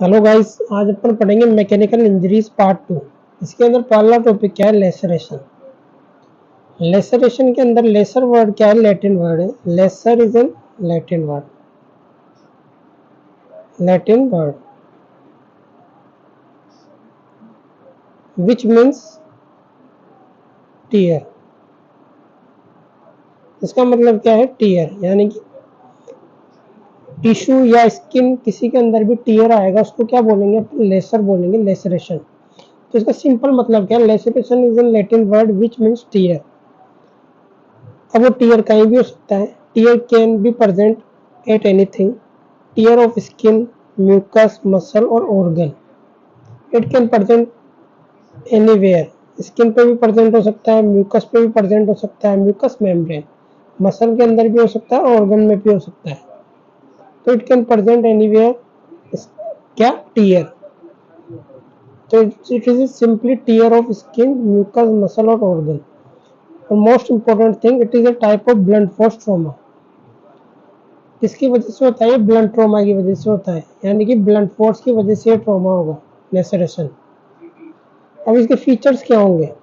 Hello guys, आज अपन पढ़ेंगे mechanical injuries part 2। इसके अंदर पहला टॉपिक क्या है? लेसरेशन। लेसरेशन के अंदर लेसर वर्ड क्या है? लैटिन वर्ड है। Lacer is an Latin word. Latin word which means tear. इसका मतलब क्या है? टीयर, यानी कि टिश्यू या स्किन किसी के अंदर भी टीयर आएगा उसको क्या बोलेंगे? अपन लेसर बोलेंगे, लेसरेशन। तो इसका सिंपल मतलब क्या है? Laceration is an Latin word which means tear. अब वो टीयर कहीं भी हो सकता है। Tear can be present at anything. Tear of skin, mucus, muscle और organ. It can present anywhere. Skin पे भी प्रेजेंट हो सकता है, म्यूकस पे भी प्रेजेंट हो सकता है, म्यूकस मेम्ब्रेन, मसल के अंदर भी हो सकता है, ऑर्गन में भी हो सकता है। तो इट कैन प्रेजेंट एनीवेयर। क्या? टीयर। तो it is simply tear of skin, mucus, muscle और ऑर्गन। और most important thing, it is a type of blunt force trauma. किसकी वजह से होता है? ब्लंट ट्रॉमा की वजह से होता है, यानी कि ब्लंट फोर्स की वजह से ट्रॉमा होगा, लेसरेशन। अब इसके फीचर्स क्या होंगे?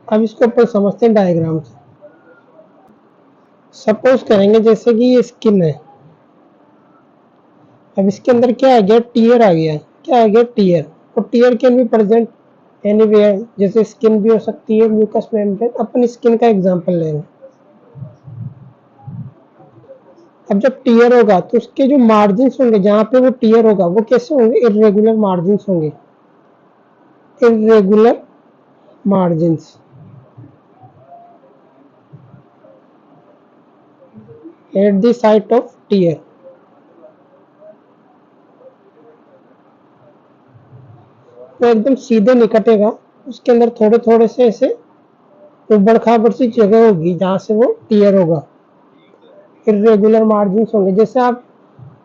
अब इसको ऊपर समझते हैं डायग्राम से। सपोज करेंगे जैसे कि ये स्किन है। अब इसके अंदर क्या आ गया? टीयर आ गया। क्या आ गया? टीयर। और टीयर कैन भी प्रेजेंट एनीवेयर, जैसे स्किन भी हो सकती है, म्यूकस मेम्ब्रेन। अपन स्किन का एग्जांपल ले रहे हैं। अब जब टीयर होगा तो उसके जो मार्जिन्स होंगे, जहाँ पे वो टीयर होगा, वो कैसे होंगे? इर्रेगुलर मार्जिन्स होंगे। irregular margins at the site of tear। वो एकदम सीधे नहीं कटेगा, उसके अंदर थोड़े थोड़े से ऐसे उबड़ खाबड़ सी जगह होगी जहां से वो टीयर होगा। इरेगुलर मार्जिन होंगे। जैसे आप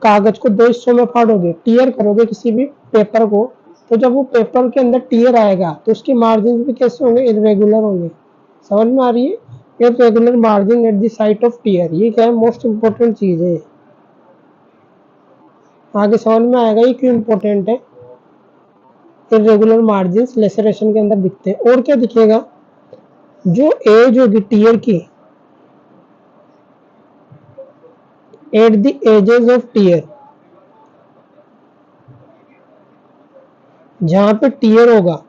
कागज को दो हिस्सों में फाड़ोगे, टीयर करोगे किसी भी पेपर को, तो जब वो पेपर के अंदर टीयर आएगा तो उसकी मार्जिन भी कैसे होंगे? इरेगुलर होंगे। समझ में आ रही है? Irregular margin at the site of tear, ये क्या है? मोस्ट इंपोर्टेंट चीज है। आगे समझ में आएगा ये क्यों इंपॉर्टेंट है। इरेगुलर मार्जिन लेसरेशन के अंदर दिखते हैं। और क्या दिखेगा? जो एज होगी टीयर की, at the edges of tear, जहां पे टीयर होगा,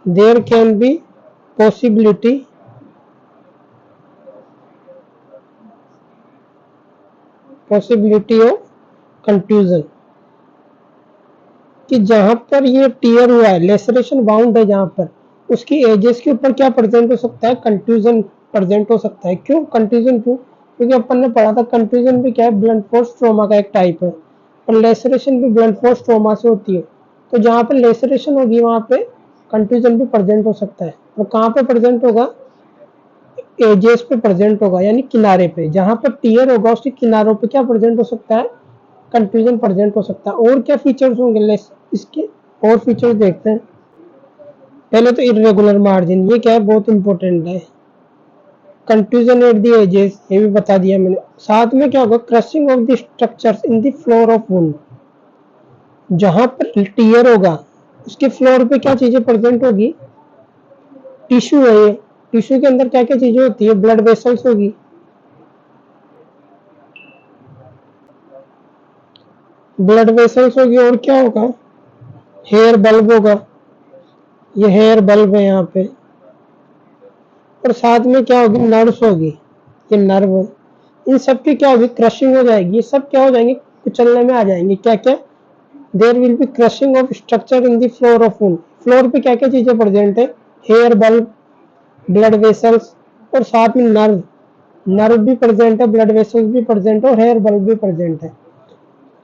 there can be possibility of confusion. कि जहां पर ये टीयर हुआ है, लेसरेशन बाउंड है, जहां पर उसकी एजेस के ऊपर क्या प्रेजेंट हो सकता है? कंफ्यूजन प्रेजेंट हो सकता है। क्यों कंफ्यूजन? क्यों? क्योंकि अपन ने पढ़ा था कंफ्यूजन भी क्या है? ब्लंट फोर्स ट्रॉमा का एक टाइप है, और लेसरेशन भी ब्लंट फोर्स ट्रॉमा से होती है। तो जहां पर लेसरेशन होगी वहां पे कंफ्यूजन भी प्रेजेंट हो सकता है। और कहां पे प्रेजेंट होगा? एजेस पे प्रेजेंट होगा, यानी किनारे पे। जहां पर टीयर होगा उसके किनारों पे क्या प्रेजेंट हो सकता है? कंफ्यूजन प्रेजेंट हो सकता है। और क्या फीचर्स होंगे इसके? और फीचर्स देखते हैं। पहले तो इरेगुलर मार्जिन, ये क्या है? बहुत इंपॉर्टेंट है। कंफ्यूजन एट द एजेस, ये भी बता दिया मैंने। साथ में क्या होगा? Crushing of the structures in the floor of wound. जहां पर टीयर होगा उसके फ्लोर पे क्या चीजें प्रेजेंट होगी? टिश्यू है ये। टिश्यू के अंदर क्या क्या चीजें होती है? ब्लड वेसल्स होगी, ब्लड वेसल्स होगी। और क्या होगा? हेयर बल्ब होगा। ये हेयर बल्ब है यहाँ पे। और साथ में क्या होगी? नर्व्स होगी, ये नर्व। इन सब की क्या होगी? क्रशिंग हो जाएगी। ये सब क्या हो जाएंगे? कुचलने में आ जाएंगे। क्या क्या? There will be crushing of structure in the floor of wound. Floor पे क्या क्या चीजें प्रेजेंट है? हेयर बल्ब, ब्लड वेसल्स, और साथ में नर्व। नर्व भी प्रेजेंट है, ब्लड वेसल्स भी प्रेजेंट है, और हेयर बल्ब भी प्रेजेंट है।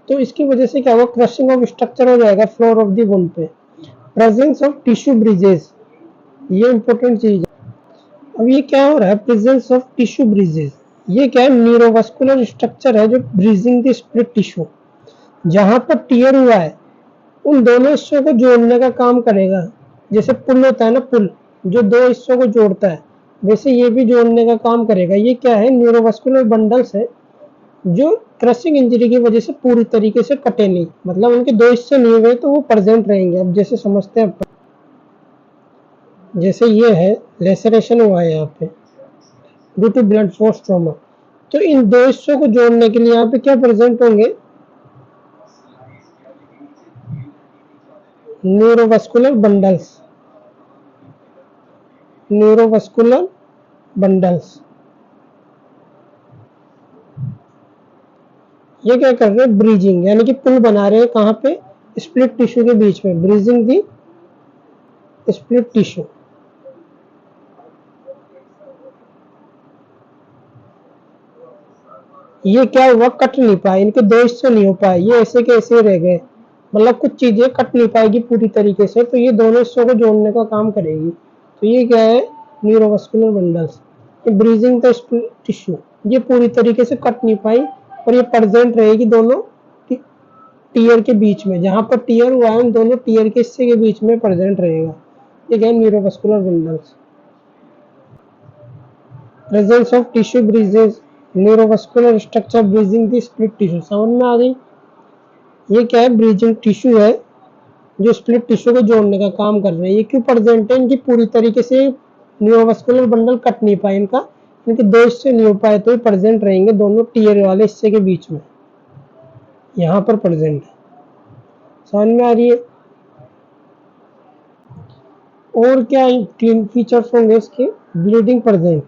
तो इसकी वजह से क्या होगा? क्रशिंग ऑफ स्ट्रक्चर हो जाएगा फ्लोर ऑफ द वुंड पे। प्रेजेंस ऑफ टिश्यू ब्रिजेस, ये इंपॉर्टेंट चीज है। अब ये क्या हो रहा है? प्रेजेंस ऑफ टिश्यू ब्रिजेस, ये क्या है? न्यूरोवास्कुलर स्ट्रक्चर है जो ब्रिजिंग द स्प्लिट टिश्यू। जहां पर टीयर हुआ है उन दोनों हिस्सों को जोड़ने का काम करेगा। जैसे पुल होता है ना, पुल जो दो हिस्सों को जोड़ता है, वैसे ये भी जोड़ने का काम करेगा। ये क्या है? न्यूरोवास्कुलर बंडल्स है जो क्रशिंग इंजरी की वजह से पूरी तरीके से कटे नहीं, मतलब उनके दो हिस्से नहीं हुए तो वो प्रेजेंट रहेंगे। अब जैसे समझते हैं, जैसे ये है लेसरेशन हुआ है यहाँ पे due to blood force trauma, तो इन दो हिस्सों को जोड़ने के लिए यहाँ पे क्या प्रेजेंट होंगे, न्यूरोवास्कुलर बंडल्स, न्यूरोवास्कुलर बंडल्स। ये क्या कर रहे हैं, ब्रिजिंग, यानी कि पुल बना रहे हैं कहाँ पे, स्प्लिट टिश्यू के बीच में, ब्रिजिंग दी स्प्लिट टिश्यू। ये क्या हुआ, कट नहीं पाए, इनके दो हिस्से नहीं हो पाए, ये ऐसे के ऐसे रह गए, मतलब कुछ चीजें कट नहीं पाएगी पूरी तरीके से, तो ये दोनों हिस्सों को जोड़ने का काम करेगी। तो ये क्या है, न्यूरोवास्कुलर बंडल्स। ये ब्रीजिंग द टिश्यू, ये पूरी तरीके से कट नहीं पाई और ये प्रेजेंट रहेगी दोनों टीयर के बीच में, जहां पर टीयर हुआ है उन दोनों टीयर के हिस्से के बीच में प्रेजेंट रहेगा। ये क्या है, neurovascular bundles. Presence of tissue breezes, neurovascular structure bridging the split tissue. समझ में आ गई। ये क्या है, ब्रीजिंग टिश्यू है जो स्प्लिट टिश्यू को जोड़ने का काम कर रहे हैं। ये क्यों प्रेजेंट है, इनकी पूरी तरीके से न्यूरोवास्कुलर बंडल कट नहीं पाए, इनके दो हिस्से नहीं हो पाए, तो ये प्रेजेंट रहेंगे दोनों टीयर वाले हिस्से के बीच में, यहाँ पर प्रेजेंट है। समझ में आ रही है। और क्या क्लीन फीचर्स होंगे इसके, ब्लीडिंग प्रेजेंट,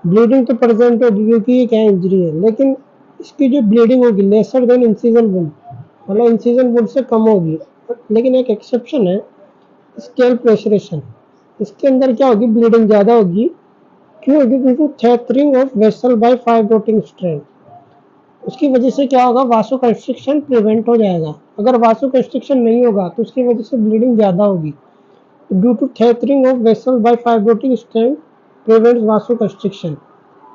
ब्लीडिंग तो प्रेजेंट होगी क्योंकि ये क्या इंजरी है, लेकिन इसकी जो ब्लीडिंग होगी लेसर देन इंसिजन वुंड, मतलब इंसिजन वुंड से कम होगी। लेकिन एक एक्सेप्शन है, स्केल प्रेशरेशन, इसके अंदर क्या होगी, ब्लीडिंग ज्यादा होगी। क्यों होगी, due to tethering of vessel by fibrotic strain. उसकी वजह से क्या होगा, वासो कंस्ट्रिक्शन प्रिवेंट हो जाएगा। अगर वासो कंस्ट्रिक्शन नहीं होगा तो उसकी वजह से ब्लीडिंग ज्यादा होगी। Due to tethering of vessel by fibrotic strain prevents vasoconstriction.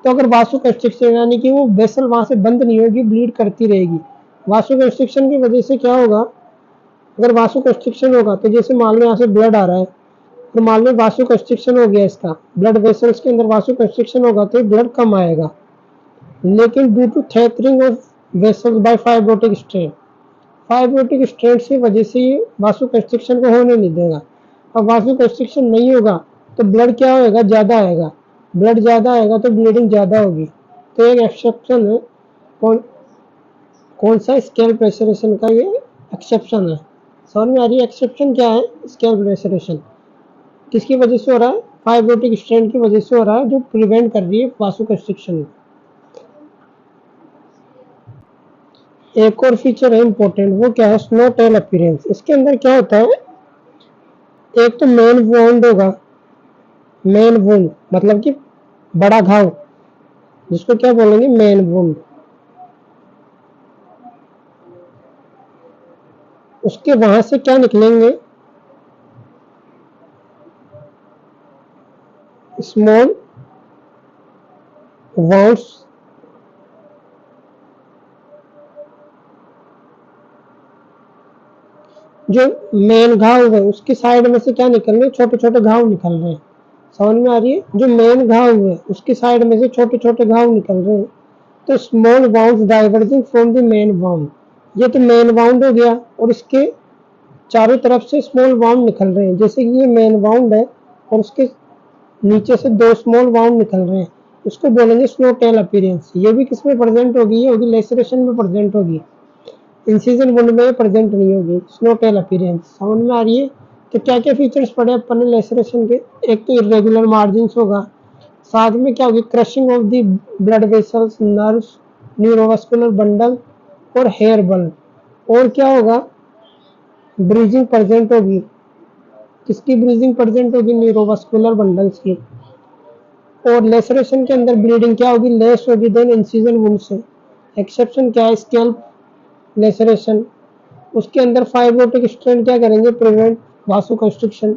तो अगर वासो कंस्ट्रिक्शन यानी कि वो वेसल वहां से बंद नहीं होगी, ब्लीड करती रहेगी। वासो कंस्ट्रिक्शन की वजह से क्या होगा, अगर वासो कंस्ट्रिक्शन होगा तो जैसे मान लो यहाँ से ब्लड आ रहा है, तो मान लो वासो कंस्ट्रिक्शन हो गया, इसका ब्लड वेसल्स के अंदर वासो कंस्ट्रिक्शन होगा तो ब्लड कम आएगा। लेकिन due to tethering of vessels by fibrotic strain की वजह से ये वासो कंस्ट्रिक्शन को होने नहीं देगा। अब वासो कंस्ट्रिक्शन नहीं होगा तो ब्लड क्या होगा, ज्यादा आएगा, ब्लड ज्यादा आएगा तो ब्लीडिंग ज्यादा होगी। तो एक एक्सेप्शन है, कौन कौन सा, स्केल प्रेशरेशन का ये एक्सेप्शन है। समझ में आ रही है, एक्सेप्शन क्या है, स्केल प्रेशरेशन किसकी वजह से हो रहा है, फाइब्रोटिक स्ट्रेन की वजह से हो रहा है, जो प्रिवेंट कर रही है वासो कंस्ट्रिक्शन। एक और फीचर है इंपॉर्टेंट, वो क्या है, स्नो टेल अपीयरेंस। इसके अंदर क्या होता है, एक तो मेन वुंड होगा, मेन वुंड मतलब कि बड़ा घाव, जिसको क्या बोलेंगे, मेन वुंड। उसके वहां से क्या निकलेंगे, स्मॉल वाउंड्स, जो मेन घाव है उसकी साइड में से क्या निकल रहे हैं, छोटे छोटे घाव निकल रहे हैं। समझ में आ रही है, जो मेन घाव है उसकी साइड में से छोटे छोटे घाव निकल रहे हैं। तो small wound diverging from the main wound, ये तो मेन वाउंड हो गया, और इसके चारों तरफ से स्मॉल वाउंड निकल रहे हैं। जैसे कि ये मेन वाउंड है और उसके नीचे से दो स्मॉल वाउंड निकल रहे हैं, उसको बोलेंगे स्नो टेल अपीयरेंस। ये भी किसमें प्रेजेंट होगी, ये होगी लेसरेशन में प्रेजेंट होगी, इंसिजन वुंड में प्रेजेंट नहीं होगी, स्नो टेल अपीयरेंस। समझ में आ रही है। तो क्या क्या फीचर्स पड़े अपन ने लेसरेशन के, एक तो इरेगुलर मार्जिन होगा, साथ में क्या होगी, crushing of the blood vessels, nerves, neurovascular bundle और हेयर बल्ब। और क्या होगा, ब्रीजिंग प्रेजेंट होगी, किसकी ब्रीजिंग प्रेजेंट होगी, न्यूरोवास्कुलर बंडल्स की। और लेसरेशन के अंदर ब्लीडिंग क्या होगी, लेस होगी देन इंसिजन वुंड से। एक्सेप्शन क्या है, स्कैल्प लेसरेशन, उसके अंदर फाइब्रोटिक स्ट्रेन क्या करेंगे, प्रिवेंट वासो कंस्ट्रिक्शन।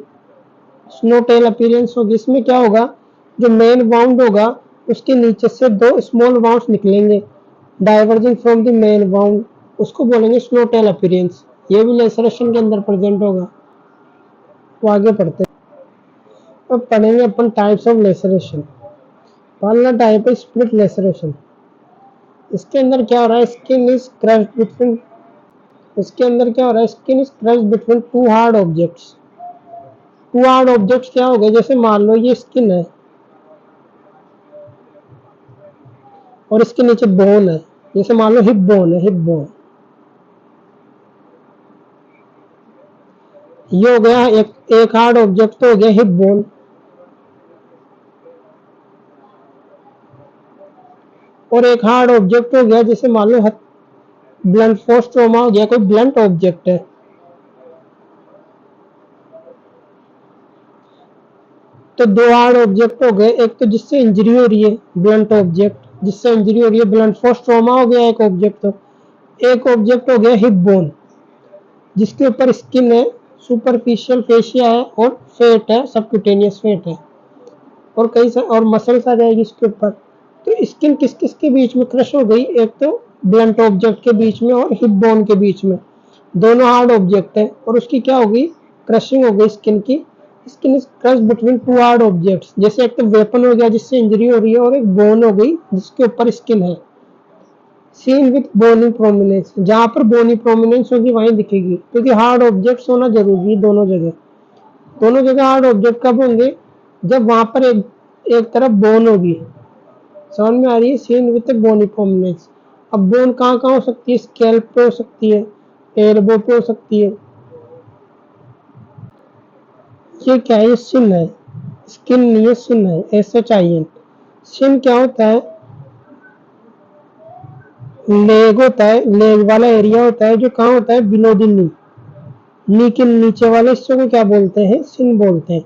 स्नो टेल अपीयरेंस होगी, इसमें क्या होगा, जो मेन वाउंड होगा उसके नीचे से दो स्मॉल वाउंड्स निकलेंगे diverging from the main wound, उसको बोलेंगे स्नो टेल अपीयरेंस। ये भी लेसरेशन के अंदर प्रेजेंट होगा। तो आगे पढ़ते हैं, अब पढ़ेंगे अपन टाइप्स ऑफ लेसरेशन। पहला टाइप है स्प्लिट लेसरेशन। इसके अंदर क्या हो रहा है, स्किन इज क्रश्ड बिटवीन, इसके अंदर क्या हो रहा है, skin is crushed between two hard objects. Two hard objects क्या हो गए, जैसे मान लो ये स्किन है और इसके नीचे बोन है, जैसे मान लो हिप बोन है, हिप बोन, ये हो गया एक हार्ड ऑब्जेक्ट तो हो गया हिप बोन, और एक हार्ड ऑब्जेक्ट हो गया जैसे मान लो ब्लंट फोर्स ट्रॉमा हो गया, कोई ब्लंट ऑब्जेक्ट है। तो दो हार्ड ऑब्जेक्ट हो गए, एक तो जिससे इंजरी हो रही है ब्लंट ऑब्जेक्ट, जिससे इंजरी हो रही है, ब्लंट फोर्स ट्रॉमा हो गया एक ऑब्जेक्ट, तो एक ऑब्जेक्ट हो गया हिप बोन जिसके ऊपर स्किन है, सुपरफिशियल फेशिया है और फेट है, सबक्यूटेनियस फेट है, और कई सारे और मसल्स आ जाएगी इसके ऊपर। तो स्किन किस किस के बीच में क्रश हो गई, एक तो ब्लंट ऑब्जेक्ट के बीच में और हिप बोन के बीच में, दोनों हार्ड ऑब्जेक्ट है और उसकी क्या हो गई, क्रशिंग हो गई स्किन की। Skin is crush between two hard objects, जैसे एक तो वेपन हो गया जिससे इंजरी हो रही है और एक बोन हो गई जिसके ऊपर स्किन है। सीन विथ बोनी प्रोमिनेंस, जहां पर बोनी प्रोमिनेंस होगी वहीं दिखेगी, क्योंकि हार्ड ऑब्जेक्ट्स होना जरूरी है दोनों जगह। दोनों जगह हार्ड ऑब्जेक्ट कब होंगे, जब वहां पर एक तरफ बोन होगी। समझ में आ रही है, सीन विथ बोनी प्रोमिनेंस। अब बोन कहाँ कहाँ हो सकती है, स्कैल्प पे हो सकती है, एल्बो पे हो सकती है। ये क्या है, ये सिन है, स्किन नहीं है, सिन है, ऐसे चाहिए। सिन क्या होता है, लेग होता है, लेग वाला एरिया होता है जो कहाँ होता है, बिलो द नी, नी के नीचे वाले हिस्से को क्या बोलते हैं, सिन बोलते हैं।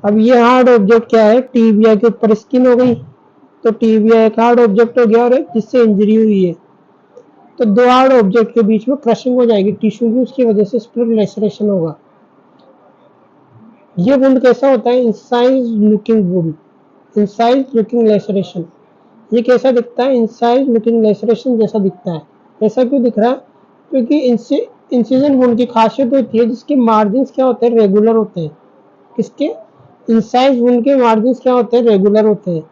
अब ये हार्ड ऑब्जेक्ट क्या है, टीबिया के ऊपर स्किन हो गई, तो टीबिया एक हार्ड ऑब्जेक्ट हो गया और एक जिससे इंजरी हुई है। तो दो हार्ड ऑब्जेक्ट के बीच में क्रशिंग हो जाएगी टिश्यू की, उसकी वजह से स्प्लिट लेसरेशन होगा। ये वुंड कैसा होता है, incise looking wound, incise looking laceration. ये कैसा दिखता है, इंसाइज लुकिंग लेसरेशन जैसा दिखता है। ऐसा क्यों दिख रहा है, क्योंकि इंसिजन वुंड की खासियत होती है जिसके मार्जिन क्या होते हैं, रेगुलर होते हैं। किसके, इंसाइज वुंड के मार्जिन क्या होते हैं, रेगुलर होते हैं,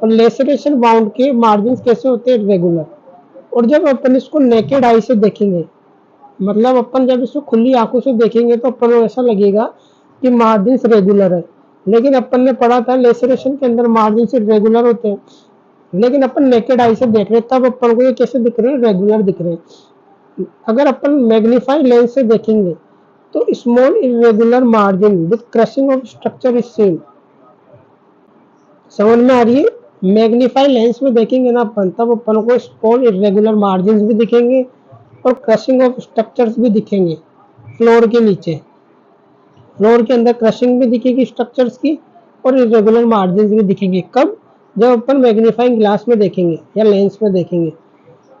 और लेसरेशन बाउंड के मार्जिन कैसे होते हैं, रेगुलर। और जब अपन इसको नेकेड आई से देखेंगे, मतलब अपन जब इसको खुली आंखों से देखेंगे तो अपन को ऐसा लगेगा कि मार्जिन रेगुलर है, लेकिन अपन ने पढ़ा था लेसरेशन के अंदर मार्जिन रेगुलर होते हैं, लेकिन अपन नेकेड आई से देख रहे हैं तब अपन को ये कैसे दिख रहे हैं, रेगुलर दिख रहे हैं। अगर अपन मैग्नीफाइंग लेंस से देखेंगे तो small irregular margin with crushing of structure is seen. समझ में आ रही है, मैग्नीफाइंग लेंस में देखेंगे ना अपन, तब अपन को स्मॉल इरेगुलर मार्जिन भी दिखेंगे और क्रशिंग ऑफ स्ट्रक्चर्स भी दिखेंगे। फ्लोर के नीचे, फ्लोर के अंदर क्रशिंग भी दिखेगी स्ट्रक्चर्स की और इरेगुलर मार्जिन भी दिखेंगे। कब, जब अपन मैग्नीफाइंग ग्लास में देखेंगे या लेंस में देखेंगे।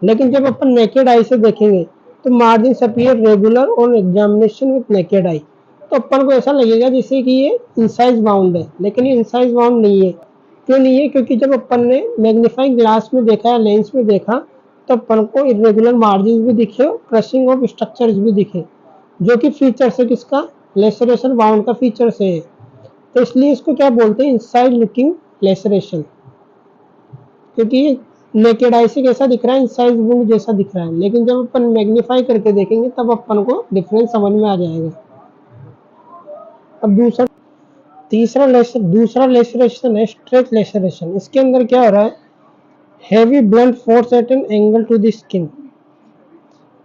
लेकिन जब अपन नेकेड आई से देखेंगे तो margin appear regular on examination with naked eye, तो अपन को ऐसा लगेगा जैसे कि ये इंसाइज बाउंड है, लेकिन ये इंसाइज बाउंड नहीं है। क्यों नहीं है, क्योंकि जब अपन ने मैग्नीफाइंग ग्लास में देखा या लेंस में देखा तो अपन को इरेगुलर मार्जिन भी दिखे और क्रशिंग ऑफ स्ट्रक्चर्स भी दिखे, जो कि फीचर है किसका, लेसरेशन बाउंड का फीचर है। तो इसलिए इसको क्या बोलते हैं, इनसाइड लुकिंग लेसरेशन, क्योंकि नेकेड आई से कैसा दिख रहा है, इनसाइड वुंड जैसा दिख रहा है, लेकिन जब अपन मैग्नीफाई करके देखेंगे तब अपन को डिफरेंस समझ में आ जाएगा। अब दूसरा लेसरेशन है स्ट्रेट लेसरेशन। इसके अंदर क्या हो रहा है, heavy blunt force at an angle to the skin.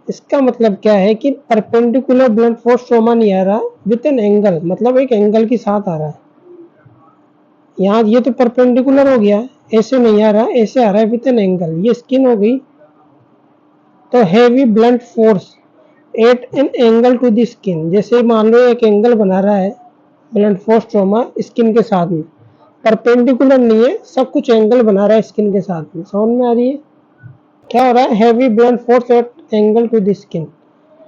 इसका मतलब क्या है कि परपेंडिकुलर ब्लंट फोर्स ट्रॉमा नहीं आ रहा, विद एन एंगल, मतलब एक एंगल के साथ आ रहा है। यहाँ ये तो परपेंडिकुलर हो गया, ऐसे नहीं आ रहा, ऐसे आ रहा है विद एन एंगल, ये स्किन हो गई। तो heavy blunt force at an angle to the skin, जैसे मान लो एक एंगल बना रहा है ब्लंट फोर्स ट्रॉमा स्किन के साथ में, परपेंडिकुलर नहीं है, सब कुछ एंगल बना रहा है स्किन के साथ में। समझ में आ रही है, क्या हो रहा है, heavy blunt force at angle to the skin,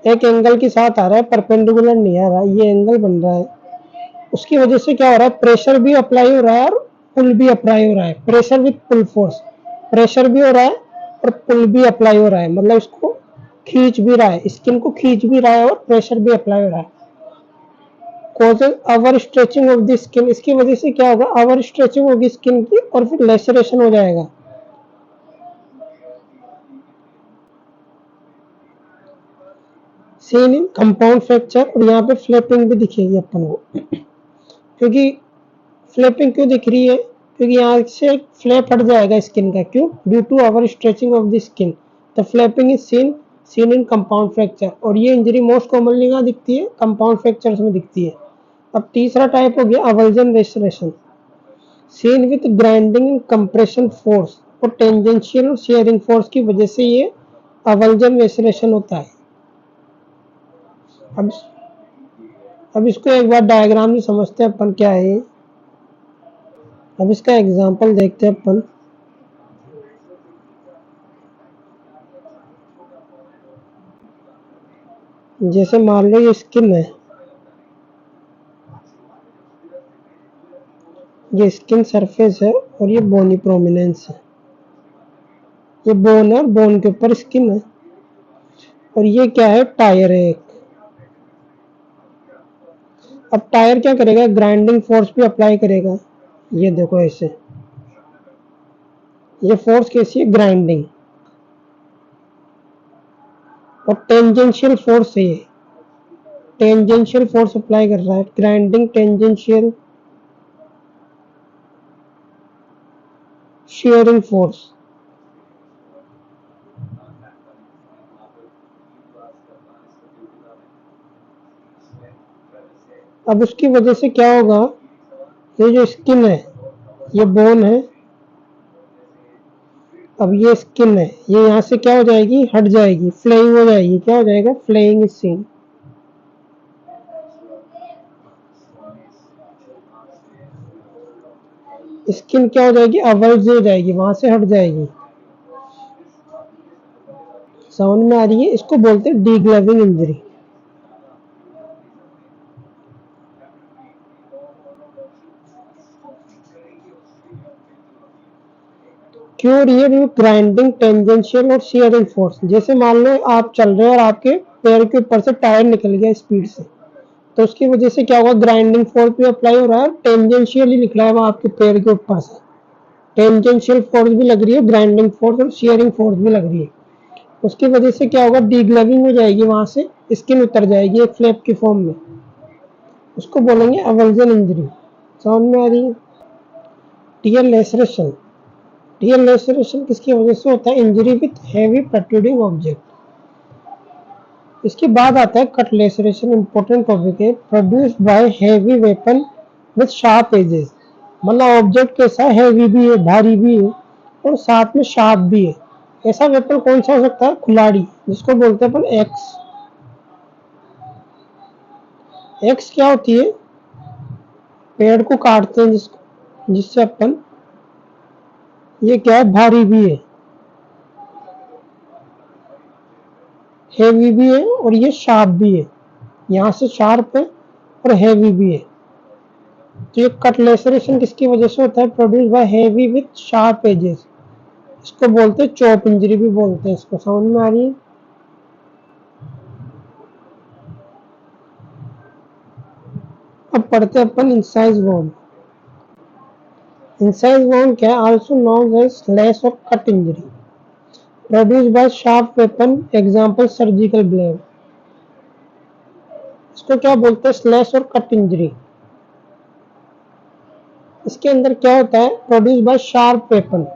एक एंगल के साथ आ रहा है, परपेंडिकुलर नहीं आ रहा, ये एंगल बन रहा है। उसकी वजह से क्या हो रहा है, प्रेशर भी अप्लाई हो रहा है और पुल भी अप्लाई हो रहा है, pressure with pull force, pressure भी हो रहा है और पुल भी अप्लाई हो रहा है, मतलब इसको खींच भी रहा है, स्किन को खींच भी रहा है और प्रेशर भी अप्लाई हो रहा है। Causes our stretching of the skin, इसकी वजह से क्या होगा, अवर स्ट्रेचिंग होगी स्किन की और फिर लेसरेशन हो जाएगा। सीन इन कंपाउंड फ्रैक्चर, और यहाँ पे फ्लैपिंग भी दिखेगी अपन को। क्योंकि फ्लैपिंग क्यों दिख रही है? क्योंकि यहाँ से एक फ्लैप हट जाएगा स्किन का। क्यों? Due to our stretching of the skin the flapping is seen in compound fracture. और ये इंजरी मोस्ट कॉमनली कहाँ दिखती है? कंपाउंड फ्रैक्चर्स में दिखती है। अब तीसरा टाइप हो गया avulsion restoration, seen with grinding and compression force, और टेंजेंशियल और शेयरिंग फोर्स की वजह से ये अवल्जन रेस्टोरेशन होता है। अब अब इसको एक बार डायग्राम में समझते हैं अपन क्या है ये। अब इसका एग्जांपल देखते हैं अपन। जैसे मान लो ये स्किन है, ये स्किन सरफेस है और ये बोनी प्रोमिनेंस है। ये बोन है और बोन के ऊपर स्किन है। और ये क्या है? टायर है एक। अब टायर क्या करेगा? ग्राइंडिंग फोर्स भी अप्लाई करेगा। ये देखो ऐसे, ये फोर्स कैसी है? ग्राइंडिंग। और टेंजेंशियल फोर्स है ये, टेंजेंशियल फोर्स अप्लाई कर रहा है। Grinding, tangential, sharing force. अब उसकी वजह से क्या होगा? ये जो स्किन है, ये बोन है, अब ये स्किन है, ये यहाँ से क्या हो जाएगी? हट जाएगी, फ्लेइंग हो जाएगी। क्या हो जाएगा? Flaying is seen. स्किन क्या हो जाएगी? अवल्ज हो जाएगी, वहां से हट जाएगी। समझ में आ रही है? इसको बोलते हैं डीग्लविंग इंजरी। क्यों हो रही है? ग्राइंडिंग, टेंजेंशियल और शेयरिंग फोर्स। जैसे मान लो आप चल रहे हो और आपके पैर के ऊपर से टायर निकल गया स्पीड से, तो उसकी वजह से क्या होगा? ग्राइंडिंग फोर्स भी अप्लाई हो रहा है, टेंजेंशियल ही निकला है वो आपके पैर के ऊपर से। टेंजेंशियल फोर्स भी लग रही है, ग्राइंडिंग फोर्स और शेयरिंग फोर्स भी लग रही है। उसकी वजह से क्या होगा? डीग्लविंग हो जाएगी, वहां से स्किन उतर जाएगी एक फ्लैप की फॉर्म में। उसको बोलेंगे अवल्जन इंजरी। समझ में आ रही है? टीयर लेसरेशन, टीयर लेसरेशन किसकी वजह से होता है? Injury with heavy protruding object. इसके बाद आता है कट लेसरेशन, इंपॉर्टेंट टॉपिक है। Produced by heavy weapon with sharp edges. मतलब ऑब्जेक्ट कैसा? हैवी भी है, भारी भी है, और साथ में शार्प भी है। ऐसा वेपन कौन सा हो सकता है? कुल्हाड़ी, जिसको बोलते हैं अपन एक्स। एक्स क्या होती है? पेड़ को काटते हैं जिससे अपन, ये क्या है? भारी भी है, हेवी भी है, और ये शार्प भी है। यहाँ से शार्प है और हेवी भी है। तो ये कट लेसरेशन किसकी वजह से होता है? Produce by heavy with sharp edges. इसको बोलते हैं चॉप इंजरी भी बोलते हैं इसको। समझ में आ रही है? अब पढ़ते हैं अपन इंसाइज वोन। इंसाइज वोन क्या है? आल्सो नोन एज स्लैश और cut injury, produce by sharp weapon, example surgical blade. इसको क्या बोलते हैं? स्लैश और कट इंजरी। इसके अंदर क्या होता है? Produce bye sharp weapon,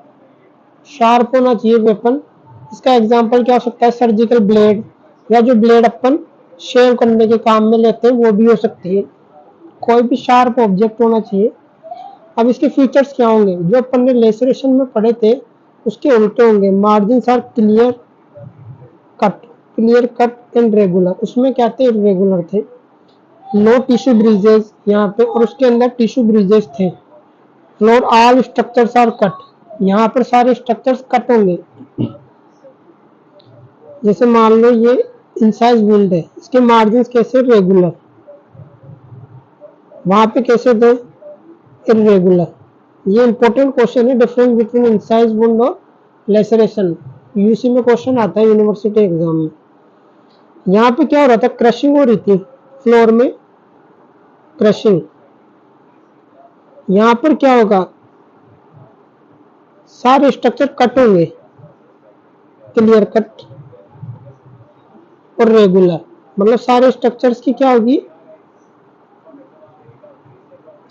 sharp होना चाहिए वेपन। इसका एग्जांपल क्या हो सकता है? सर्जिकल ब्लेड, या जो ब्लेड अपन शेव करने के काम में लेते हैं वो भी हो सकती है। कोई भी शार्प ऑब्जेक्ट होना चाहिए। अब इसके फीचर्स क्या होंगे? जो अपन ने लेसरेशन में पढ़े थे उसके उल्टे होंगे। Margin are clear cut, clear cut and regular. उसमें क्या थे? इरेगुलर थे। लो टिश्यू ब्रीजेस यहाँ पे, और उसके अंदर टिश्यू ब्रीजेस थे। Floor all structures are cut, यहाँ पर सारे स्ट्रक्चर्स कट होंगे। जैसे मान लो ये इंसाइज वुंड है, इसके मार्जिन कैसे? रेगुलर। वहां पे कैसे थे? इरेगुलर। ये इंपॉर्टेंट क्वेश्चन है, डिफरेंस बिटवीन इंसाइज वुंड और लेसरेशन। यूसी में क्वेश्चन आता है यूनिवर्सिटी एग्जाम में। यहाँ पे क्या हो रहा था? क्रशिंग हो रही थी फ्लोर में, क्रशिंग। यहाँ पर क्या होगा? सारे स्ट्रक्चर कट होंगे, क्लियर कट और रेगुलर। मतलब सारे स्ट्रक्चर्स की क्या होगी,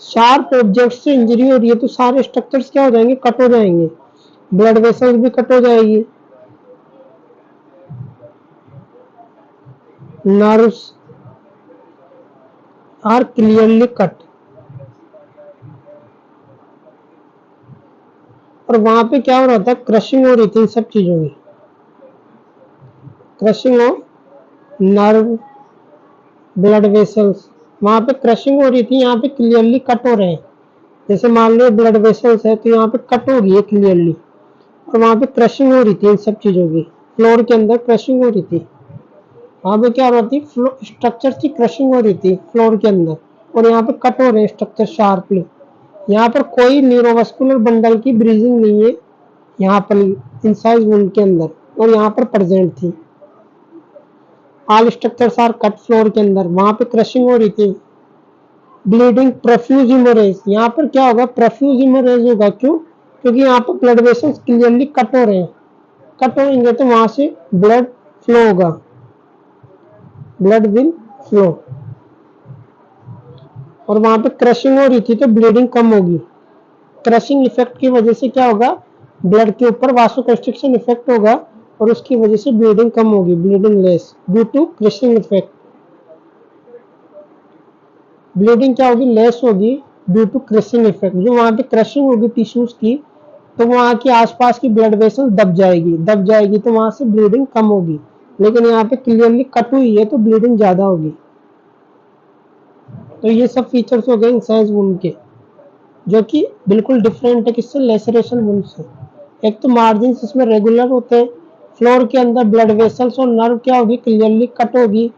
शार्प ऑब्जेक्ट से इंजरी हो रही है तो सारे स्ट्रक्चर्स क्या हो जाएंगे, कट हो जाएंगे, ब्लड वेसल्स भी कट हो जाएगी, नर्व्स आर क्लियरली कट। और वहां पे क्या हो रहा था, क्रशिंग हो रही थी इन सब चीजों की, crushing of nerve, blood vessels, वहां पे क्रशिंग हो रही थी, यहाँ पे क्लियरली कट हो रहे हैं। जैसे मान लो ब्लड वेसल्स है तो यहाँ पे कट हो रही है क्लियरली, और वहां पे क्रशिंग हो रही थी इन सब चीजों की, फ्लोर के अंदर क्रशिंग हो रही थी, वहां पे क्या हो रही थी, स्ट्रक्चर की क्रशिंग हो रही थी फ्लोर के अंदर, और यहाँ पे कट हो रहे हैं स्ट्रक्चर शार्पली। यहाँ पर कोई न्यूरोवास्कुलर बंडल की ब्रीजिंग नहीं है, यहाँ पर इंसाइज वुंड के अंदर, और यहाँ पर प्रेजेंट थी। All structures are cut floor के अंदर, वहां पे क्रशिंग हो रही थी। ब्लीडिंग प्रोफ्यूज हेमोरेज, यहाँ पर क्या होगा, प्रोफ्यूज हेमोरेज होगा, क्यों, क्योंकि यहाँ पर ब्लड वेसल्स क्लियरली कट हो रहे हैं, कट होंगे तो वहां से ब्लड फ्लो होगा, ब्लड विल फ्लो, और वहां पे क्रशिंग हो रही थी तो ब्लीडिंग कम होगी। क्रशिंग इफेक्ट की वजह से क्या होगा, ब्लड के ऊपर वासोकंस्ट्रिक्शन इफेक्ट होगा, और उसकी वजह से ब्लीडिंग कम होगी, bleeding less due to crushing effect. Bleeding क्या होगी, लेस होगी ड्यू टू क्रशिंग इफेक्ट। जो वहां पे क्रशिंग होगी टिश्यूज की तो वहां की आसपास की ब्लड वेसल दब जाएगी, दब जाएगी तो वहां से ब्लीडिंग कम होगी, लेकिन यहाँ पे क्लियरली कट हुई है तो ब्लीडिंग ज्यादा होगी। तो ये सब फीचर्स हो गए इंसाइज वुंड के, जो कि बिल्कुल डिफरेंट है किससे, लेसरेशन वुंड से। एक तो मार्जिन इसमें रेगुलर होते हैं, फ्लोर के अंदर ब्लड वेसल्स और नर्व क्या होगी, क्लियरली कट होगी,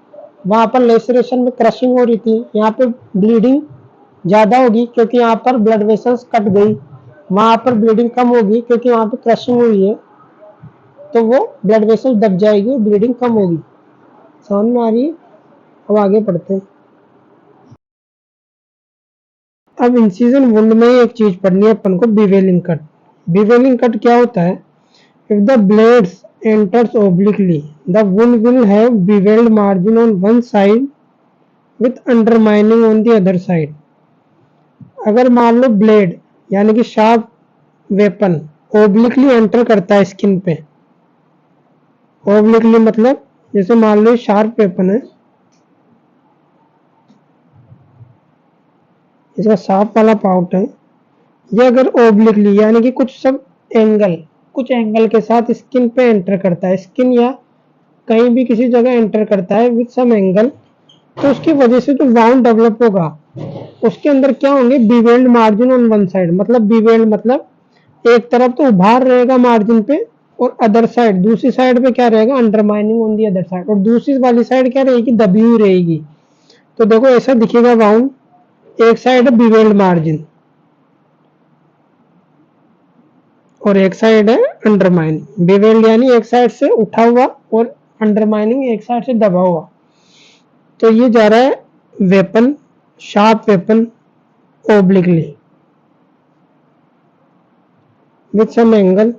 वहां पर लेसरेशन में क्रशिंग हो रही थी, यहाँ पे ब्लीडिंग ज्यादा होगी क्योंकि यहाँ पर ब्लड वेसल्स कट गई, वहां पर ब्लीडिंग कम होगी क्योंकि वहां पर क्रशिंग हुई है, तो वो ब्लड वेसल दब जाएगी, ब्लीडिंग कम होगी। समझ में आ रही है? अब आगे पढ़ते हैं। अब इंसिजन वुंड में एक चीज पढ़नी है अपन को, बिवेलिंग कट। बिवेलिंग कट क्या होता है, if the blades enters obliquely the wound will have beveled margin on one side with undermining on the other side। अगर मान लो ब्लेड यानी कि शार्प वेपन ओब्लिकली एंटर करता है स्किन पे, ओब्लिकली मतलब जैसे मान लो शार्प वेपन है, इसका शार्प वाला पार्ट है, ये अगर ओब्लिकली यानी कि कुछ एंगल के साथ स्किन पे एंटर करता है, स्किन या कहीं भी किसी जगह एंटर करता है विद सम एंगल, तो उसकी वजह से जो वाउंड डेवलप होगा उसके अंदर क्या होंगे, बीवेल्ड मार्जिन ऑन वन साइड। मतलब बीवेल्ड मतलब एक तरफ तो उभार रहेगा मार्जिन पे, और अदर साइड दूसरी साइड पे क्या रहेगा, undermining on the other side, और दूसरी वाली साइड क्या रहेगी, दबी हुई रहेगी। तो देखो ऐसा दिखेगा वाउंड, एक साइड है बीवेल्ड मार्जिन और एक साइड है अंडरमाइनिंग। बीवेल्ड यानी एक साइड से उठा हुआ और अंडरमाइनिंग एक साइड से दबा हुआ। तो ये जा रहा है weapon, sharp weapon obliquely with some angle.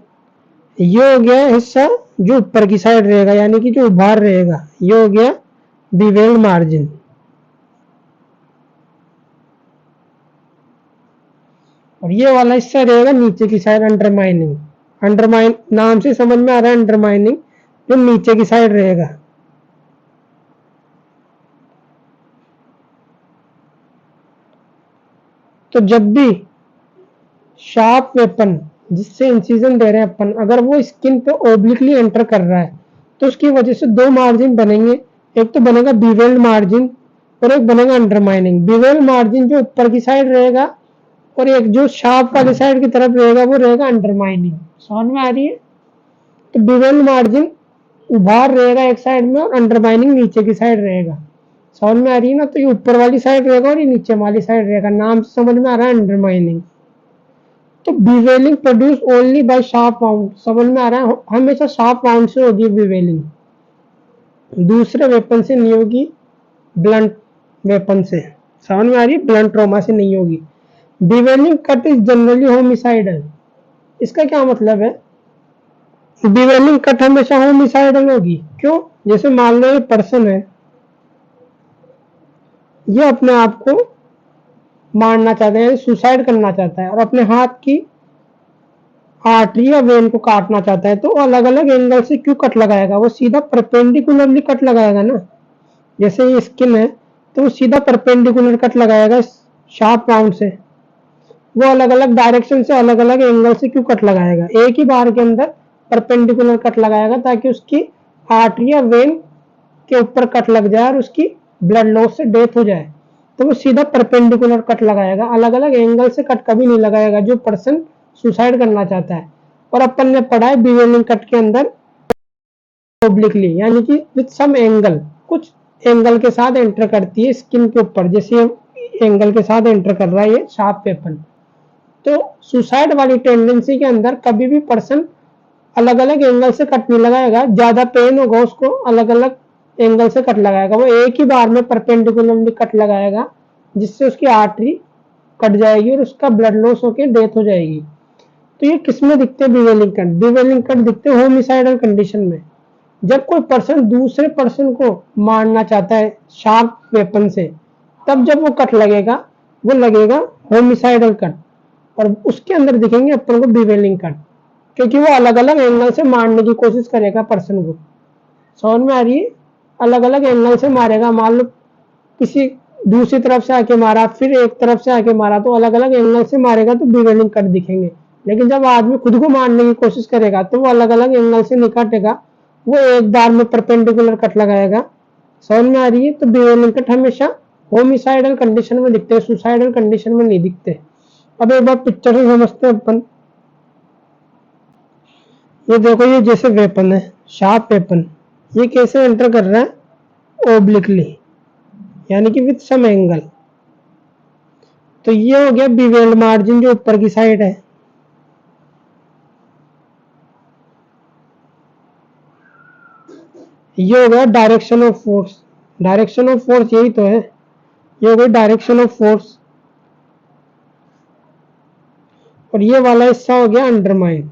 ये हो गया हिस्सा जो ऊपर की साइड रहेगा यानी कि जो उभार रहेगा, ये हो गया बीवेल्ड मार्जिन। और ये वाला हिस्सा रहेगा नीचे की साइड, अंडरमाइनिंग। अंडरमाइन नाम से समझ में आ रहा है, अंडरमाइनिंग जो नीचे की साइड रहेगा। तो जब भी शार्प वेपन जिससे इंसिजन दे रहे हैं अपन, अगर वो स्किन पे ओब्लिकली एंटर कर रहा है तो उसकी वजह से दो मार्जिन बनेंगे, एक तो बनेगा बीवेल्ड मार्जिन और एक बनेगा अंडरमाइनिंग। बीवेल्ड मार्जिन जो ऊपर की साइड रहेगा और एक जो शार्प वाली साइड की तरफ रहेगा वो रहेगा अंडरमाइनिंग। समझ में आ रही है? तो बीवेल्ड मार्जिन उभार रहेगा एक साइड में और अंडरमाइनिंग नीचे की साइड रहेगा। समझ में आ रही है ना? तो ये ऊपर वाली साइड रहेगा और ये नीचे वाली साइड रहेगा, नाम से समझ में आ रहा है अंडरमाइनिंग। तो bevelling produce only by sharp wound, समझ में आ रहा है, हमेशा शार्प वाउंड से होगी बीवेलिंग, दूसरे वेपन से नहीं होगी, ब्लंट वेपन से। समझ में आ रही है? ब्लंट ट्रॉमा से नहीं होगी। बीवेलिंग कट इज जनरली होमिसाइडल। इसका क्या मतलब है, बीवेलिंग कट हमेशा होमिसाइडल होगी। क्यों? जैसे मान लो ये पर्सन है, ये अपने आप को मारना चाहता है, सुसाइड करना चाहता है और अपने हाथ की आर्टरी या वेन को काटना चाहता है। तो अलग अलग एंगल से क्यों कट लगाएगा? वो सीधा परपेंडिकुलरली कट लगाएगा ना। जैसे ये स्किन है तो वो सीधा परपेंडिकुलर कट लगाएगा शार्प राउंड से। वो अलग अलग डायरेक्शन से अलग अलग एंगल से क्यों कट लगाएगा? एक ही बार के अंदर परपेंडिकुलर कट लगाएगा ताकि उसकी आर्टरी या वेन के ऊपर कट लग जाए और उसकी ब्लड लॉस से डेथ हो जाए। तो वो सीधा परपेंडिकुलर कट लगाएगा, अलग अलग एंगल से कट कभी नहीं लगाएगा जो पर्सन सुसाइड करना चाहता है। और अपन ने पढ़ा है बिवेलिंग कट के अंदर ओब्लिकली, यानी कि विद सम एंगल, कुछ एंगल के साथ एंटर करती है स्किन के ऊपर। जैसे एंगल के साथ एंटर कर रहा है ये शार्प वेपन। तो सुसाइड वाली टेंडेंसी के अंदर कभी भी पर्सन अलग अलग एंगल से कट नहीं लगाएगा। ज्यादा पेन होगा उसको अलग अलग एंगल से कट लगाएगा, वो एक ही बार में परपेंडिकुलरली कट लगाएगा जिससे उसकी आर्टरी कट जाएगी और उसका ब्लड लॉस होकर डेथ हो जाएगी। तो ये किसमें दिखते हैं बिवेलिंग कट? बिवेलिंग कट दिखते हैं होमिसाइडल कंडीशन में। जब कोई पर्सन दूसरे पर्सन को मारना चाहता है शार्प वेपन से, तब जब वो कट लगेगा वो लगेगा होमिसाइडल कट, और उसके अंदर दिखेंगे अपन को बिवेलिंग कट, क्योंकि वो अलग अलग एंगल से मारने की कोशिश करेगा पर्सन को। समझ में आ रही है? अलग अलग एंगल से मारेगा। मान लो किसी दूसरी तरफ से आके मारा, फिर एक तरफ से आके मारा, तो अलग अलग एंगल से मारेगा तो बिवेलिंग कट दिखेंगे। लेकिन जब आदमी खुद को मारने की कोशिश करेगा तो वो अलग अलग एंगल से नहीं काटेगा, वो एक बार में परपेंडिकुलर कट लगाएगा। समझ में आ रही है? तो बिवेलिंग कट हमेशा होमिसाइडल कंडीशन में दिखते हैं, सुसाइडल कंडीशन में नहीं दिखते। अब एक बार पिक्चर से समझते हैं अपन। ये देखो, ये जैसे वेपन है शार्प वेपन, ये कैसे एंटर कर रहा है? ओब्लिकली, यानी कि विद सम एंगल। तो ये हो गया बिवेल्ड मार्जिन जो ऊपर की साइड है। ये हो गया direction of force. Direction of force यही तो है, ये हो गई डायरेक्शन ऑफ फोर्स। और ये वाला हिस्सा हो गया अंडरमाइन।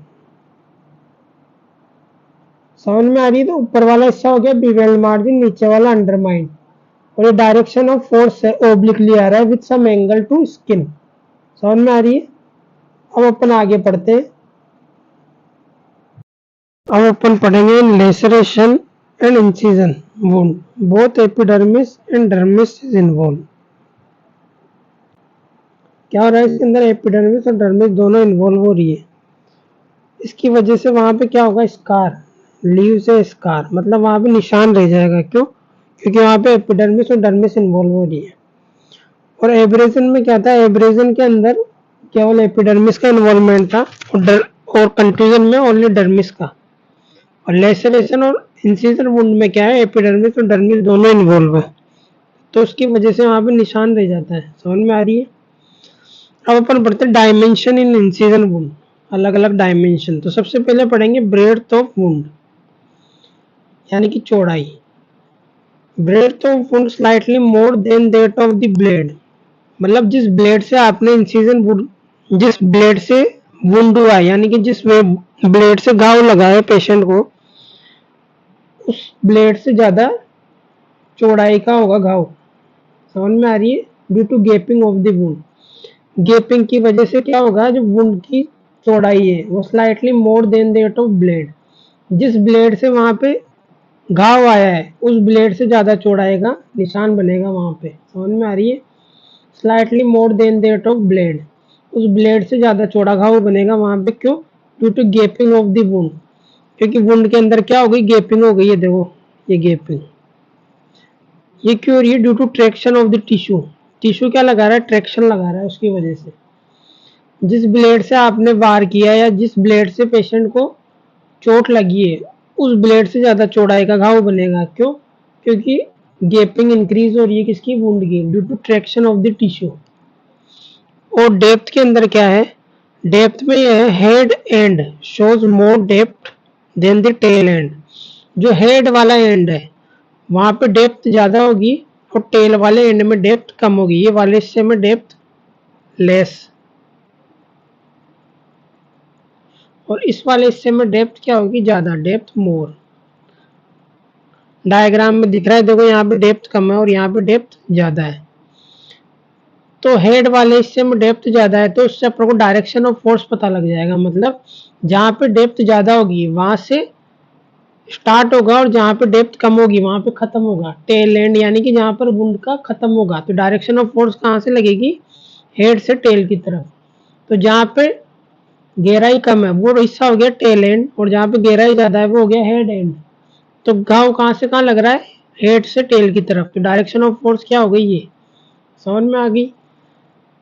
समझ में आ रही है? तो ऊपर वाला हिस्सा हो गया बिवेल्ड मार्जिन, नीचे वाला अंडरमाइन। और ये डायरेक्शन ऑफ फोर्स है, ओब्लिकली आ रहा है with some angle to skin. समझ में आ रही है? अब अपन आगे पढ़ते हैं। अब अपन पढ़ेंगे laceration and incision wound, both epidermis and dermis is involve. क्या हो रहा है इसके अंदर? एपिडर्मिस और डर्मिस दोनों इन्वॉल्व हो रही है। इसकी वजह से वहां पे क्या होगा? स्कार, लीव से स्कार, मतलब वहां पे निशान रह जाएगा। क्यों? क्योंकि वहां पे एपिडर्मिस और डर्मिस इन्वॉल्व हो रही है। और एब्रेजन में क्या था? एब्रेजन के अंदर केवल एपिडर्मिस का इन्वॉल्वमेंट था और कंट्यूजन में ओनली डर्मिस का। और लेसरेशन और इंसिजन वुंड में क्या है? एपिडर्मिस और डर्मिस दोनों इन्वॉल्व है, तो उसकी वजह से वहां पे निशान रह जाता है। समझ में आ रही है? अब अपन पढ़ते हैं डायमेंशन इन इंसिजन वुंड, अलग अलग डायमेंशन। तो सबसे पहले पढ़ेंगे ब्रेड्थ ऑफ वुंड, यानी कि चौड़ाई। Breadth of wound slightly more than that of the blade, मतलब जिस ब्लेड से आपने इंसिजन वुंड, जिस ब्लेड से वुंड हुआ है, यानी कि जिस ब्लेड से घाव लगा है पेशेंट को, उस ब्लेड से ज्यादा चौड़ाई का होगा घाव। समझ में आ रही है? Due to gaping of the wound, gaping की वजह से क्या होगा? जो वुंड की चौड़ाई है वो slightly more than that of blade, जिस ब्लेड से वहां पे घाव आया है उस ब्लेड से ज्यादा चौड़ाई का निशान बनेगा वहां पे। समझ में आ रही है? Slightly more than that of blade, उस ब्लेड से ज्यादा चौड़ा घाव बनेगा वहां पे। क्यों? Due to gaping of the wound, क्योंकि वुंड के अंदर क्या हो गई? गेपिंग हो गई है। देखो ये गेपिंग, ये क्यों हो रही है? Due to traction of the tissue. Tissue क्या लगा रहा है? ट्रैक्शन लगा रहा है, उसकी वजह से। जिस ब्लेड से आपने वार किया या जिस ब्लेड से पेशेंट को चोट लगी है उस ब्लेड से ज्यादा चौड़ाई का घाव बनेगा। क्यों? क्योंकि गेपिंग इंक्रीज हो रही है किसकी? वुंड की, due to traction of the tissue. और डेप्थ के अंदर क्या है? डेप्थ में यह है head end shows more depth than the tail end. जो हेड वाला एंड है वहां पे डेप्थ ज्यादा होगी और टेल वाले एंड में डेप्थ कम होगी। ये वाले हिस्से में डेप्थ लेस और इस वाले हिस्से में डेप्थ क्या होगी? ज्यादा, डेप्थ मोर। डायग्राम में दिख रहा है, देखो यहाँ पे डेप्थ कम है और यहाँ पे डेप्थ ज्यादा है। तो हेड वाले हिस्से में डेप्थ ज़्यादा है तो उससे अपन को डायरेक्शन ऑफ फोर्स पता लग जाएगा। मतलब जहाँ पे डेप्थ ज़्यादा होगी वहाँ से स्टार्ट होगा और जहाँ पे डेप्थ कम होगी वहाँ पे खत्म होगा। टेल एंड यानी कि जहाँ पर वुंड का खत्म होगा। तो डायरेक्शन ऑफ फोर्स कहाँ से लगेगी? हेड से टेल की तरफ। तो जहाँ पे गहराई कम है वो हिस्सा हो गया टेल एंड और जहाँ पे गहराई ज़्यादा है वो हो गया हेड एंड। तो घाव कहाँ से कहाँ लग रहा है? हेड से टेल की तरफ। तो डायरेक्शन ऑफ फोर्स क्या हो गई? ये समझ में आ गई।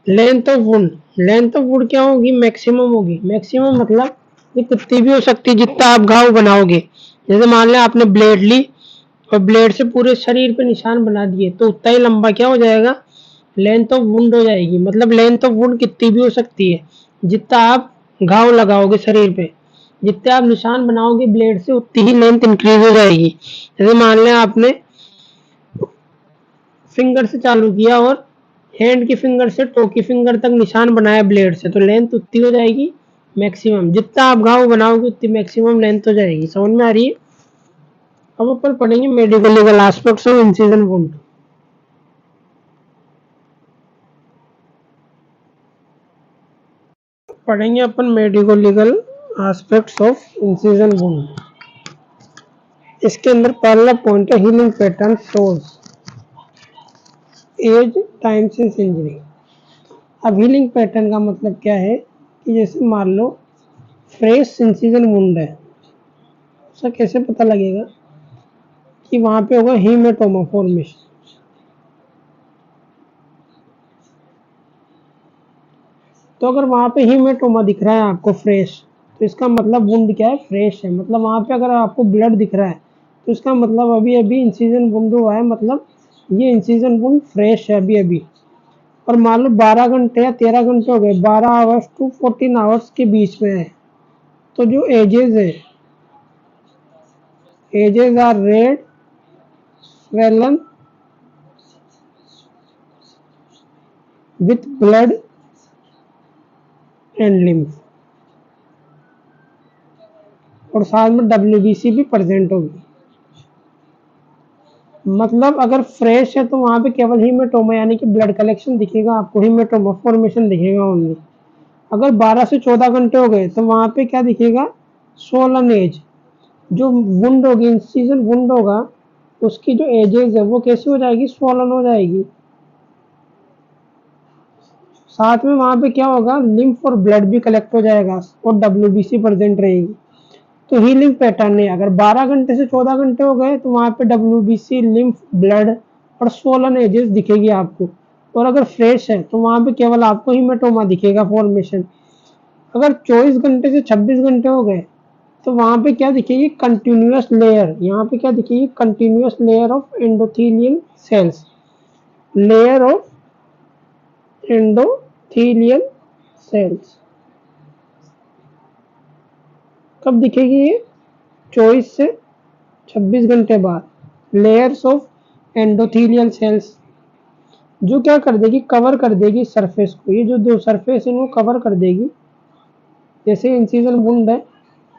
Length of wound, length of wound क्या होगी? मैक्सिमम होगी। मैक्सिमम मतलब ये कितनी भी हो सकती है जितना आप घाव बनाओगे। जैसे मान लें आपने ब्लेड ली और ब्लेड से पूरे शरीर पे निशान बना दिए तो उतना ही लंबा क्या हो जाएगा? लेंथ ऑफ वुंड हो जाएगी। मतलब लेंथ ऑफ वुंड कितनी भी हो सकती है, जितना आप घाव लगाओगे शरीर पे, जितने आप निशान बनाओगे ब्लेड से उतनी ही लेंथ इंक्रीज हो जाएगी। जैसे मान लें आपने फिंगर से चालू किया और हैंड की फिंगर से टो की फिंगर तक निशान बनाया ब्लेड से, तो लेंथ उतनी हो जाएगी मैक्सिमम। जितना आप घाव बनाओगे उतनी मैक्सिमम लेंथ हो जाएगी। समझ में आ रही है? अब अपन पढ़ेंगे medical legal aspects of incision wound. पढ़ेंगे अपन medico legal aspects of incision wound. इसके अंदर पहला पॉइंट है healing pattern shows age time since injury. अब हीलिंग पैटर्न का मतलब क्या है कि जैसे मान लो फ्रेश इंसिजन वुंड है, उसका कैसे पता लगेगा कि वहां पे होगा हीमेटोमा फॉर्मेशन। तो अगर वहां पे हीमेटोमा दिख रहा है आपको फ्रेश, तो इसका मतलब वुंड क्या है? फ्रेश है। मतलब वहां पे अगर आपको ब्लड दिख रहा है तो इसका मतलब अभी अभी इंसिजन वुंड हुआ है, मतलब ये इंसिजन वुंड फ्रेश है अभी अभी। और मान लो 12 घंटे या 13 घंटे हो गए, 12 आवर्स टू 14 आवर्स के बीच में है, तो जो एजेस है, edges are red swollen with blood and lymph, और साथ में WBC भी प्रेजेंट होगी। मतलब अगर फ्रेश है तो वहां पे केवल हीमेटोमा यानी कि ब्लड कलेक्शन दिखेगा आपको, हीमेटोमा फॉर्मेशन दिखेगा ओनली। अगर 12 से 14 घंटे हो गए तो वहां पे क्या दिखेगा? Swollen edge. जो वुंड होगी, इंसिजन वुंड होगा, उसकी जो एजेस है वो कैसी हो जाएगी? स्वोलन हो जाएगी। साथ में वहां पे क्या होगा? लिम्फ और ब्लड भी कलेक्ट हो जाएगा और WBC प्रेजेंट रहेगी। तो हीलिंग पैटर्न है, अगर 12 घंटे से 14 घंटे हो गए तो वहां पे WBC, लिम्फ, ब्लड और स्वोलन एजेस दिखेगी आपको। और अगर फ्रेश है तो वहां पे केवल आपको हीमेटोमा दिखेगा फॉर्मेशन। अगर 24 घंटे से 26 घंटे हो गए तो वहां पे क्या दिखेगी? Continuous layer. यहाँ पे क्या दिखेगी? Continuous layer of endothelial cells. Layer of endothelial cells कब दिखेगी? ये 24 से 26 घंटे बाद। लेयर्स ऑफ एंडोथेलियल सेल्स जो क्या कर देगी? कवर कर देगी सरफेस को। ये जो दो सरफेस है इनको कवर कर देगी। जैसे इंसिजन वुंड है,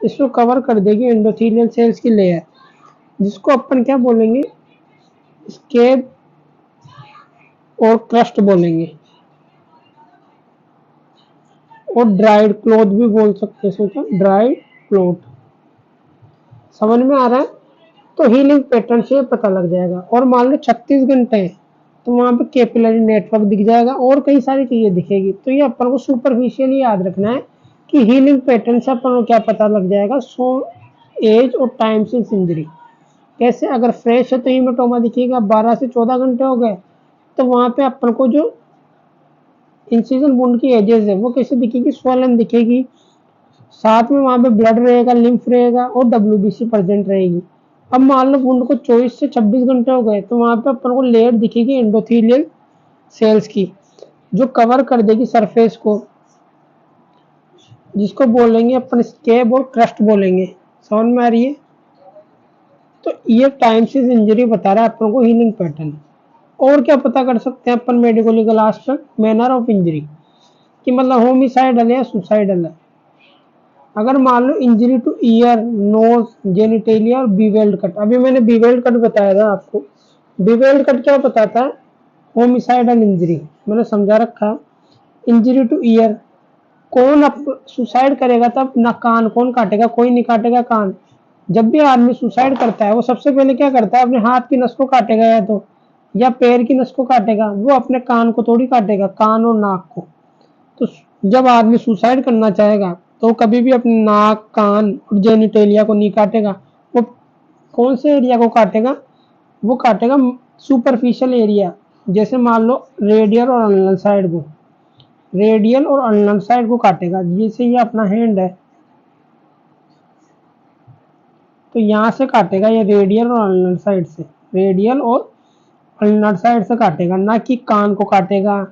इसको कवर कर देगी एंडोथेलियल सेल्स की लेयर, जिसको अपन क्या बोलेंगे? स्कैब और क्रस्ट बोलेंगे, और ड्राइड क्लॉथ भी बोल सकते हैं। सोचा ड्राइड क्लॉथ। समझ में आ रहा है? तो हीलिंग पैटर्न से पता लग जाएगा। और मान लो 36 घंटे हैं तो वहां पे कैपिलरी नेटवर्क दिख जाएगा और कई सारी चीजें दिखेगी। तो ये अपन को सुपरफिशियली याद रखना है कि हीलिंग पैटर्न से अपन को क्या पता लग जाएगा? सो एज और टाइम सिंस इंजरी। कैसे? अगर फ्रेश है तो हीमेटोमा दिखेगा। 12 से 14 घंटे हो गए तो वहां पे अपन को जो इंसिजन वुंड की एजेस है वो कैसे दिखेगी? स्वोलन दिखेगी। साथ में वहां पे ब्लड रहेगा, लिम्फ रहेगा और WBC प्रेजेंट रहेगी। अब मान लो वुंड को 24 से 26 घंटे हो गए तो वहां पे अपन को लेयर दिखेगी एंडोथेलियल सेल्स की, जो कवर कर देगी सरफेस को, जिसको बोलेंगे अपन स्कैब और क्रस्ट बोलेंगे। समझ में आ रही है? तो ये टाइम से इंजरी बता रहा है अपन को हीलिंग पैटर्न। और क्या पता कर सकते हैं अपन medico legal aspect? Manner of injury, कि मतलब होमिसाइडल है, सुसाइडल है। अगर मान लो injury to ear, nose, genitalia और बीवेल्ड कट। अभी मैंने बीवेल्ड कट बताया था आपको। बीवेल्ड कट क्या बताता है? होमिसाइडल इंजरी मैंने समझा रखा। इंजरी टू ईयर, कौन अप सुसाइड करेगा तब ना कान कौन काटेगा, कोई नहीं काटेगा कान। जब भी आदमी सुसाइड करता है वो सबसे पहले क्या करता है, अपने हाथ की नस को काटेगा या पैर की नस को काटेगा, वो अपने कान को थोड़ी काटेगा, कान और नाक को। तो जब आदमी सुसाइड करना चाहेगा तो कभी भी अपने नाक, कान और जेनिटेलिया को नहीं काटेगा। वो कौन से एरिया को काटेगा, वो काटेगा सुपरफिशियल एरिया, जैसे मान लो रेडियल और अनल साइड को, रेडियल और अनल साइड को काटेगा। जैसे ये अपना हैंड है तो यहाँ से काटेगा, ये रेडियल और अनल साइड से, रेडियल और अनल साइड से काटेगा, ना कि कान को काटेगा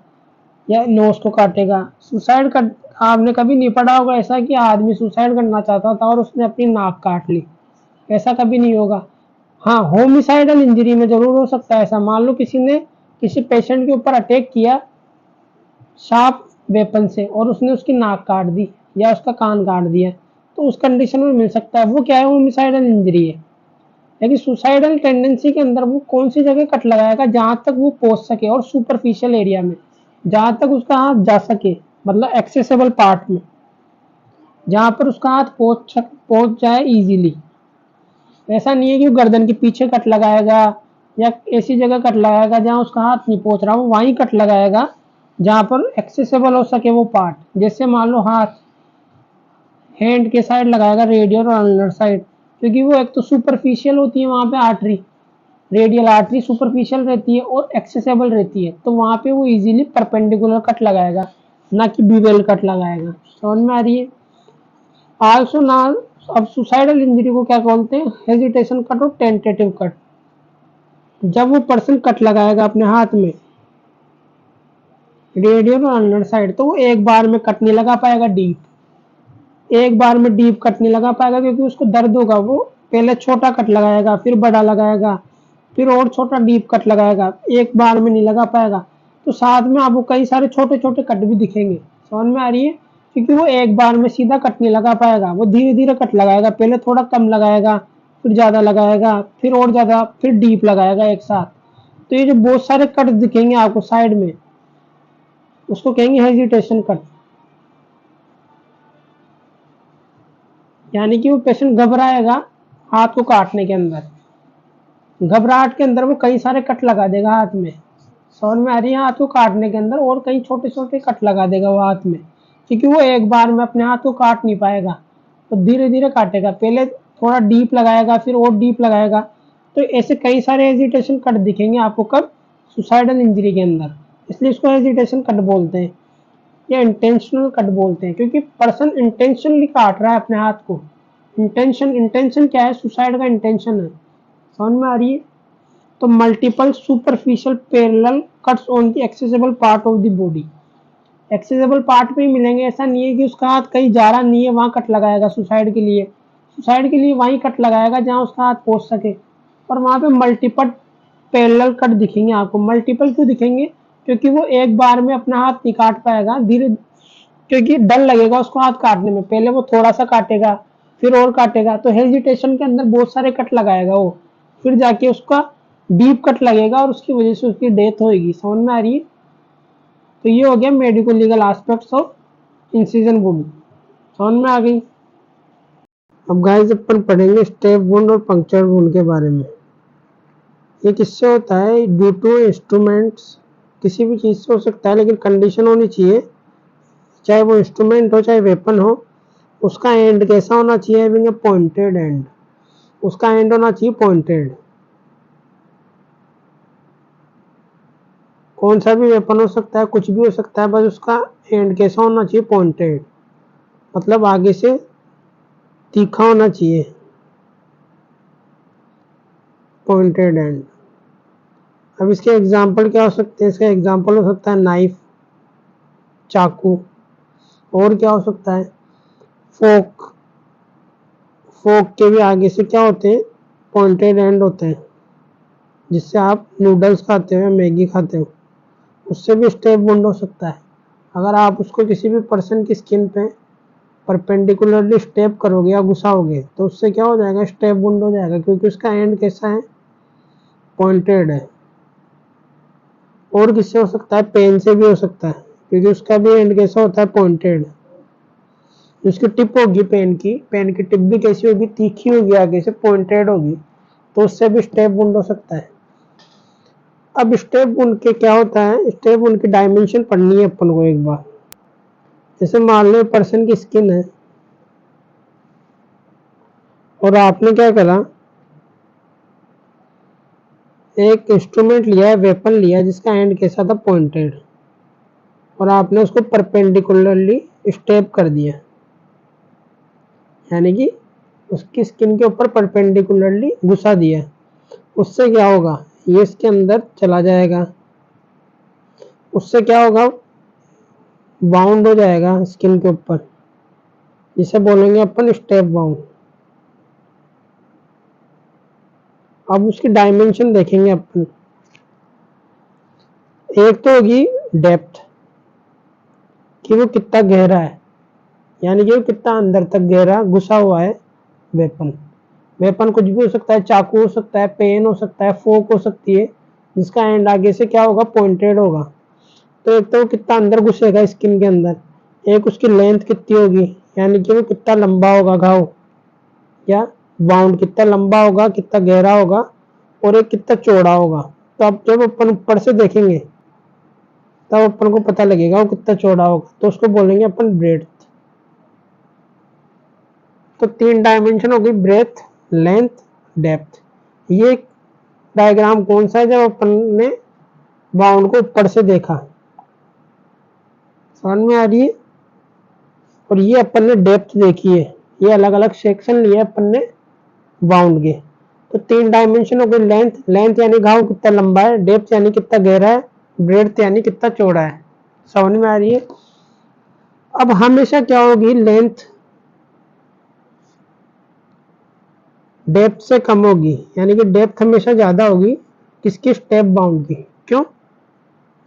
या नोज को काटेगा। सुसाइड कर आपने कभी नहीं पढ़ा होगा ऐसा कि आदमी सुसाइड करना चाहता था और उसने अपनी नाक काट ली, ऐसा कभी नहीं होगा। हाँ, होमिसाइडल इंजरी में जरूर हो सकता है ऐसा। मान लो किसी ने किसी पेशेंट के ऊपर अटैक किया शार्प वेपन से और उसने उसकी नाक काट दी या उसका कान काट दिया, तो उस कंडीशन में मिल सकता है। वो क्या है, होमिसाइडल इंजरी है। लेकिन सुसाइडल टेंडेंसी के अंदर वो कौन सी जगह कट लगाएगा, जहां तक वो पहुंच सके और सुपरफिशियल एरिया में, जहां तक उसका हाथ जा सके, मतलब एक्सेसिबल पार्ट में, जहां पर उसका हाथ पहुंच जाए इजीली। ऐसा नहीं है कि वो गर्दन के पीछे कट लगाएगा या ऐसी जगह कट लगाएगा जहां उसका हाथ नहीं पहुंच रहा, वो वहीं कट लगाएगा जहां पर एक्सेसिबल हो सके वो पार्ट। जैसे मान लो हाथ हैंड के साइड लगाएगा, रेडियल और अनलर साइड, क्योंकि वो एक तो सुपरफिशियल होती है वहां पे आर्टरी, रेडियल आर्टरी सुपरफिशियल रहती है और एक्सेसिबल रहती है, तो वहां पे वो इजीली परपेंडिकुलर कट लगाएगा, ना कि बिवेल कट लगाएगा। समझ में आ रही है। आल्सो ना, अब सुसाइडल इंजरी को क्या बोलते हैं, हेजिटेशन कट और टेंटेटिव कट। जब वो पर्सन कट लगाएगा अपने हाथ में रेडियल और अनलर साइड, तो वो एक बार में कट नहीं लगा पाएगा डीप, एक बार में डीप कट नहीं लगा पाएगा, क्योंकि उसको दर्द होगा। वो पहले छोटा कट लगाएगा, फिर बड़ा लगाएगा, फिर और छोटा डीप कट लगाएगा, एक बार में नहीं लगा पाएगा। तो साथ में आपको कई सारे छोटे छोटे कट भी दिखेंगे। समझ में आ रही है, क्योंकि वो एक बार में सीधा कट नहीं लगा पाएगा, वो धीरे धीरे कट लगाएगा, पहले थोड़ा कम लगाएगा, फिर ज्यादा लगाएगा, फिर और ज्यादा, फिर डीप लगाएगा एक साथ। तो ये जो बहुत सारे कट दिखेंगे आपको साइड में, उसको कहेंगे हेजिटेशन कट। यानी कि वो पेशेंट घबराएगा हाथ को काटने के अंदर, घबराहट के अंदर वो कई सारे कट लगा देगा हाथ में। समझ में आ रही है, हाथ को काटने के अंदर और कई छोटे छोटे कट लगा देगा वो हाथ में, क्योंकि वो एक बार में अपने हाथ को काट नहीं पाएगा, तो धीरे धीरे काटेगा, पहले थोड़ा डीप लगाएगा, फिर और डीप लगाएगा। तो ऐसे कई सारे हेजिटेशन कट दिखेंगे आपको कब, सुसाइडल इंजरी के अंदर। इसलिए इसको हेजिटेशन कट बोलते हैं या इंटेंशनल कट बोलते हैं, क्योंकि पर्सन इंटेंशनली काट रहा है अपने हाथ को। इंटेंशन क्या है, सुसाइड का इंटेंशन है। समझ में आ रही है। तो multiple superficial parallel cuts on the accessible part of the body, accessible part पे ही मिलेंगे। ऐसा नहीं है कि उसका हाथ कहीं जा रहा नहीं है वहां कट लगाएगा सुसाइड के लिए, सुसाइड के लिए वहीं कट लगाएगा जहां उसका हाथ पहुंच सके। और वहां पे मल्टीपल पैरेलल कट दिखेंगे आपको। मल्टीपल क्यों दिखेंगे, क्योंकि वो एक बार में अपना हाथ नहीं काट पाएगा, धीरे, क्योंकि डर लगेगा उसको हाथ काटने में, पहले वो थोड़ा सा काटेगा, फिर और काटेगा, तो हेजिटेशन के अंदर बहुत सारे कट लगाएगा वो, फिर जाके उसका डीप कट लगेगा और उसकी वजह से उसकी डेथ होगी। समझ में आ रही है। तो ये हो गया medico legal aspects of incision wound. समझ में आ गई। अब गाइस अपन पढ़ेंगे स्टेप वुंड और पंक्चर वुंड के बारे में। ये किससे होता है, ड्यू टू इंस्ट्रूमेंट्स, किसी भी चीज से हो सकता है, लेकिन कंडीशन होनी चाहिए, चाहे वो इंस्ट्रूमेंट हो चाहे वेपन हो, उसका एंड कैसा होना चाहिए, हैविंग ए पॉइंटेड एंड, उसका एंड होना चाहिए पॉइंटेड। कौन सा भी वेपन हो सकता है, कुछ भी हो सकता है, बस उसका एंड कैसा होना चाहिए, पॉइंटेड, मतलब आगे से तीखा होना चाहिए, पॉइंटेड एंड। अब इसके एग्जाम्पल क्या हो सकते हैं, इसका एग्जाम्पल हो सकता है नाइफ, चाकू, और क्या हो सकता है, फोक। फोक के भी आगे से क्या होते हैं, पॉइंटेड एंड होते हैं, जिससे आप नूडल्स खाते हो या मैगी खाते हो, उससे भी स्टेप वुंड हो सकता है। अगर आप उसको किसी भी पर्सन की स्किन पे परपेंडिकुलरली स्टेप करोगे या घुसाओगे, तो उससे क्या हो जाएगा, स्टेप वुंड हो जाएगा, क्योंकि उसका एंड कैसा है, पॉइंटेड है। और किससे हो सकता है, पेन से भी हो सकता है, क्योंकि उसका भी एंड कैसा होता है, पॉइंटेड। उसकी टिप होगी पेन की टिप भी कैसी होगी, तीखी होगी, आगे से पॉइंटेड होगी, तो उससे भी स्टेप वुंड हो सकता है। अब स्टेप वुंड के क्या होता है, स्टेप वुंड की डायमेंशन पढ़नी है अपन को एक बार। जैसे मान लो पर्सन की स्किन है और आपने क्या करा, एक इंस्ट्रूमेंट लिया है, वेपन लिया जिसका एंड कैसा था, पॉइंटेड, और आपने उसको परपेंडिकुलरली स्टेप कर दिया, यानी कि उसकी स्किन के ऊपर परपेंडिकुलरली घुसा दिया। उससे क्या होगा, ये इसके अंदर चला जाएगा, उससे क्या होगा, बाउंड हो जाएगा स्किन के ऊपर, जिसे बोलेंगे अपन स्टेप बाउंड। अब उसकी डायमेंशन देखेंगे अपन। एक तो होगी डेप्थ, कि वो कितना गहरा है, यानी कि वो कितना अंदर तक गहरा घुसा हुआ है वेपन। वेपन कुछ भी हो सकता है, चाकू हो सकता है, पेन हो सकता है, फोक हो सकती है, जिसका एंड आगे से क्या होगा, पॉइंटेड होगा। तो एक तो वो कितना अंदर घुसेगा स्किन के अंदर, एक उसकी लेंथ कितनी होगी, यानी कि वो कितना लंबा होगा घाव, या बाउंड कितना लंबा होगा, कितना गहरा होगा, और एक कितना चौड़ा होगा। तो अब जब अपन ऊपर से देखेंगे तब अपन को पता लगेगा वो कितना चौड़ा होगा, तो उसको बोलेंगे अपन ब्रेड्थ। तो 3 डायमेंशन हो गई, ब्रेथ, लेंथ, डेप्थ। ये डायग्राम कौन सा है, जब अपन ने बाउंड को ऊपर से देखा, समझ में आ रही है। और ये अपन ने डेप्थ देखी है, ये अलग अलग सेक्शन लिए अपन ने बाउंड के। तो 3 डायमेंशन हो गए, लेंथ यानी घाव कितना लंबा है, डेप्थ यानी कितना गहरा है, ब्रेड्थ यानी कितना चौड़ा है। समझ में आ रही है। अब हमेशा क्या होगी, लेंथ डेप्थ से कम होगी, यानी कि डेप्थ हमेशा ज्यादा होगी किसकी, स्टेप बाउंड की। क्यों,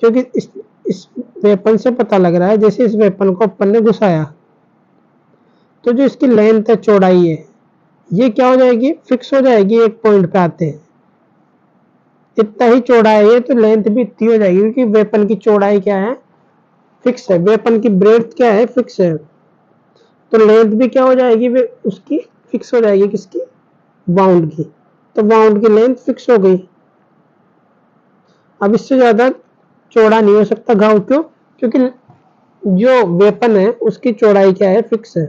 क्योंकि इस वेपन से पता लग रहा है, जैसे इस वेपन को अपन ने घुसाया तो जो इसकी लेंथ है, चौड़ाई है, ये क्या हो जाएगी, फिक्स हो जाएगी एक पॉइंट पे आते हैं। इतना ही चौड़ा है ये, तो लेंथ भी इतनी हो जाएगी, क्योंकि वेपन की चौड़ाई क्या है, फिक्स है, वेपन की ब्रेड्थ क्या है, फिक्स है। तो लेंथ भी क्या हो जाएगी, उसकी फिक्स हो जाएगी, किसकी, बाउंड की। तो बाउंड की लेंथ फिक्स हो गई। अब इससे ज्यादा चौड़ा नहीं हो सकता घाव, क्यों, क्योंकि जो वेपन है उसकी चौड़ाई क्या है, फिक्स है।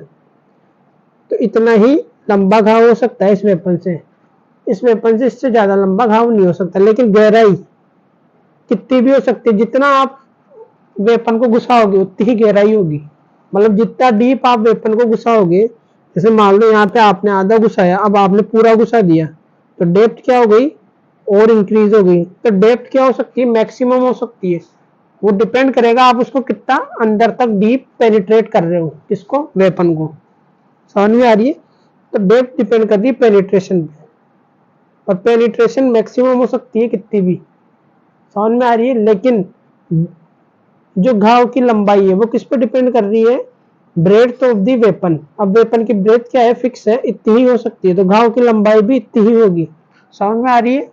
तो इतना ही लंबा घाव हो सकता है इस वेपन से, इस वेपन से इससे ज्यादा लंबा घाव नहीं हो सकता। लेकिन गहराई कितनी भी हो सकती है, जितना आप वेपन को घुसाओगे उतनी ही गहराई होगी। मतलब जितना डीप आप वेपन को घुसाओगे, जैसे मान लो यहाँ पे आपने आधा घुसाया, अब आपने पूरा घुसा दिया, तो डेप्थ क्या हो गई, और इंक्रीज हो गई। तो डेप्थ क्या हो सकती है, मैक्सिमम हो सकती है। वो डिपेंड करेगा आप उसको कितना अंदर तक डीप पेनिट्रेट कर रहे हो, किसको, वेपन को। समझ में आ रही है। तो डेप्थ डिपेंड कर रही है पेनिट्रेशन पे, और पेनिट्रेशन मैक्सिमम हो सकती है कितनी भी। समझ में आ रही है। लेकिन जो घाव की लंबाई है वो किस पर डिपेंड कर रही है, ब्रेड्थ ऑफ दी वेपन। अब वेपन की ब्रेड्थ क्या है, फिक्स है, इतनी ही हो सकती है, तो घाव की लंबाई भी इतनी ही होगी। समझ में आ रही है,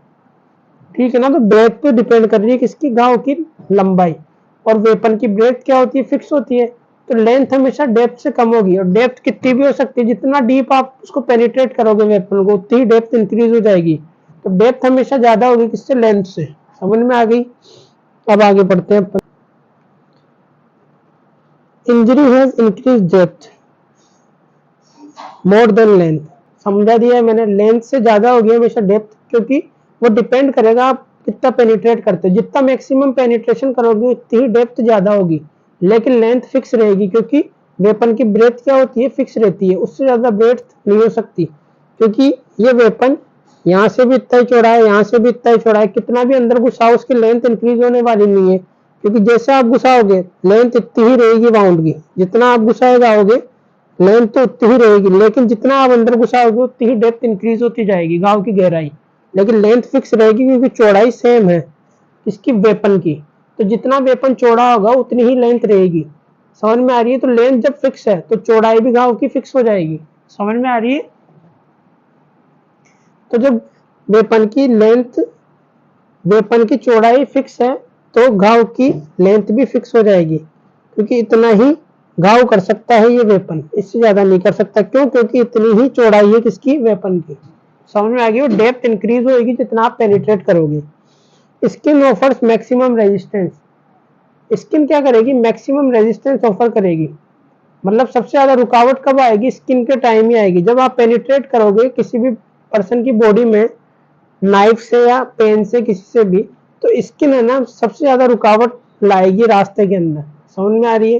ठीक है ना। तो ब्रेड्थ पे डिपेंड कर रही है किसकी, घाव की लंबाई। और वेपन की ब्रेड्थ क्या होती है, फिक्स होती है। तो लेंथ हमेशा डेप्थ से कम होगी, और डेप्थ कितनी भी हो सकती है, जितना डीप आप उसको पेनिट्रेट करोगे वेपन को, उतनी ही डेप्थ इंक्रीज हो जाएगी। तो डेप्थ हमेशा ज्यादा होगी किससे, लेंथ से। समझ में आ गई। अब आगे बढ़ते हैं। Injury has increase depth more than length. समझा दिया है मैंने, लेंथ से ज्यादा होगी हमेशा डेप्थ, क्योंकि वो डिपेंड करेगा आप कितना पेनिट्रेट करते हो। जितना मैक्सिमम पेनिट्रेशन करोगे उतनी ही डेप्थ ज्यादा होगी। लेकिन लेंथ फिक्स रहेगी, क्योंकि वेपन की ब्रेथ क्या होती है, फिक्स रहती है, उससे ज्यादा ब्रेथ नहीं हो सकती। क्योंकि ये वेपन यहाँ से भी इतना ही चौड़ा है, यहाँ से भी इतना ही चौड़ा है, कितना भी अंदर घुसाओ उसकी लेंथ इंक्रीज होने वाली नहीं है। क्योंकि जैसे आप घुसाओगे लेंथ इतनी ही रहेगी बाउंड की, जितना आप घुसाए जाओगे लेंथ तो उतनी ही रहेगी, लेकिन जितना आप अंदर घुसाओगे उतनी ही डेप्थ इंक्रीज होती जाएगी, घाव की गहराई। लेकिन लेंथ फिक्स रहेगी, क्योंकि चौड़ाई सेम है इसकी वेपन की। तो जितना वेपन चौड़ा होगा उतनी ही लेंथ रहेगी। समझ में आ रही है। तो लेंथ जब फिक्स है तो चौड़ाई भी घाव की फिक्स हो जाएगी। समझ में आ रही है। तो जब वेपन की लेंथ, वेपन की चौड़ाई फिक्स है, तो घाव की लेंथ भी फिक्स हो जाएगी, क्योंकि इतना ही घाव कर सकता है ये वेपन, इससे ज्यादा नहीं कर सकता। क्यों? क्योंकि इतनी ही चौड़ाई है किसकी? वेपन की। समझ में आ गई? डेप्थ इंक्रीज होगी जितना आप पेनिट्रेट करोगे। Skin offers maximum resistance. Skin क्या करेगी? मैक्सिमम रेजिस्टेंस ऑफर करेगी। मतलब सबसे ज्यादा रुकावट कब आएगी? स्किन के टाइम ही आएगी। जब आप पेनिट्रेट करोगे किसी भी पर्सन की बॉडी में नाइफ से या पेन से, किसी से भी, तो स्किन है ना सबसे ज्यादा रुकावट लाएगी रास्ते के अंदर। समझ में आ रही है?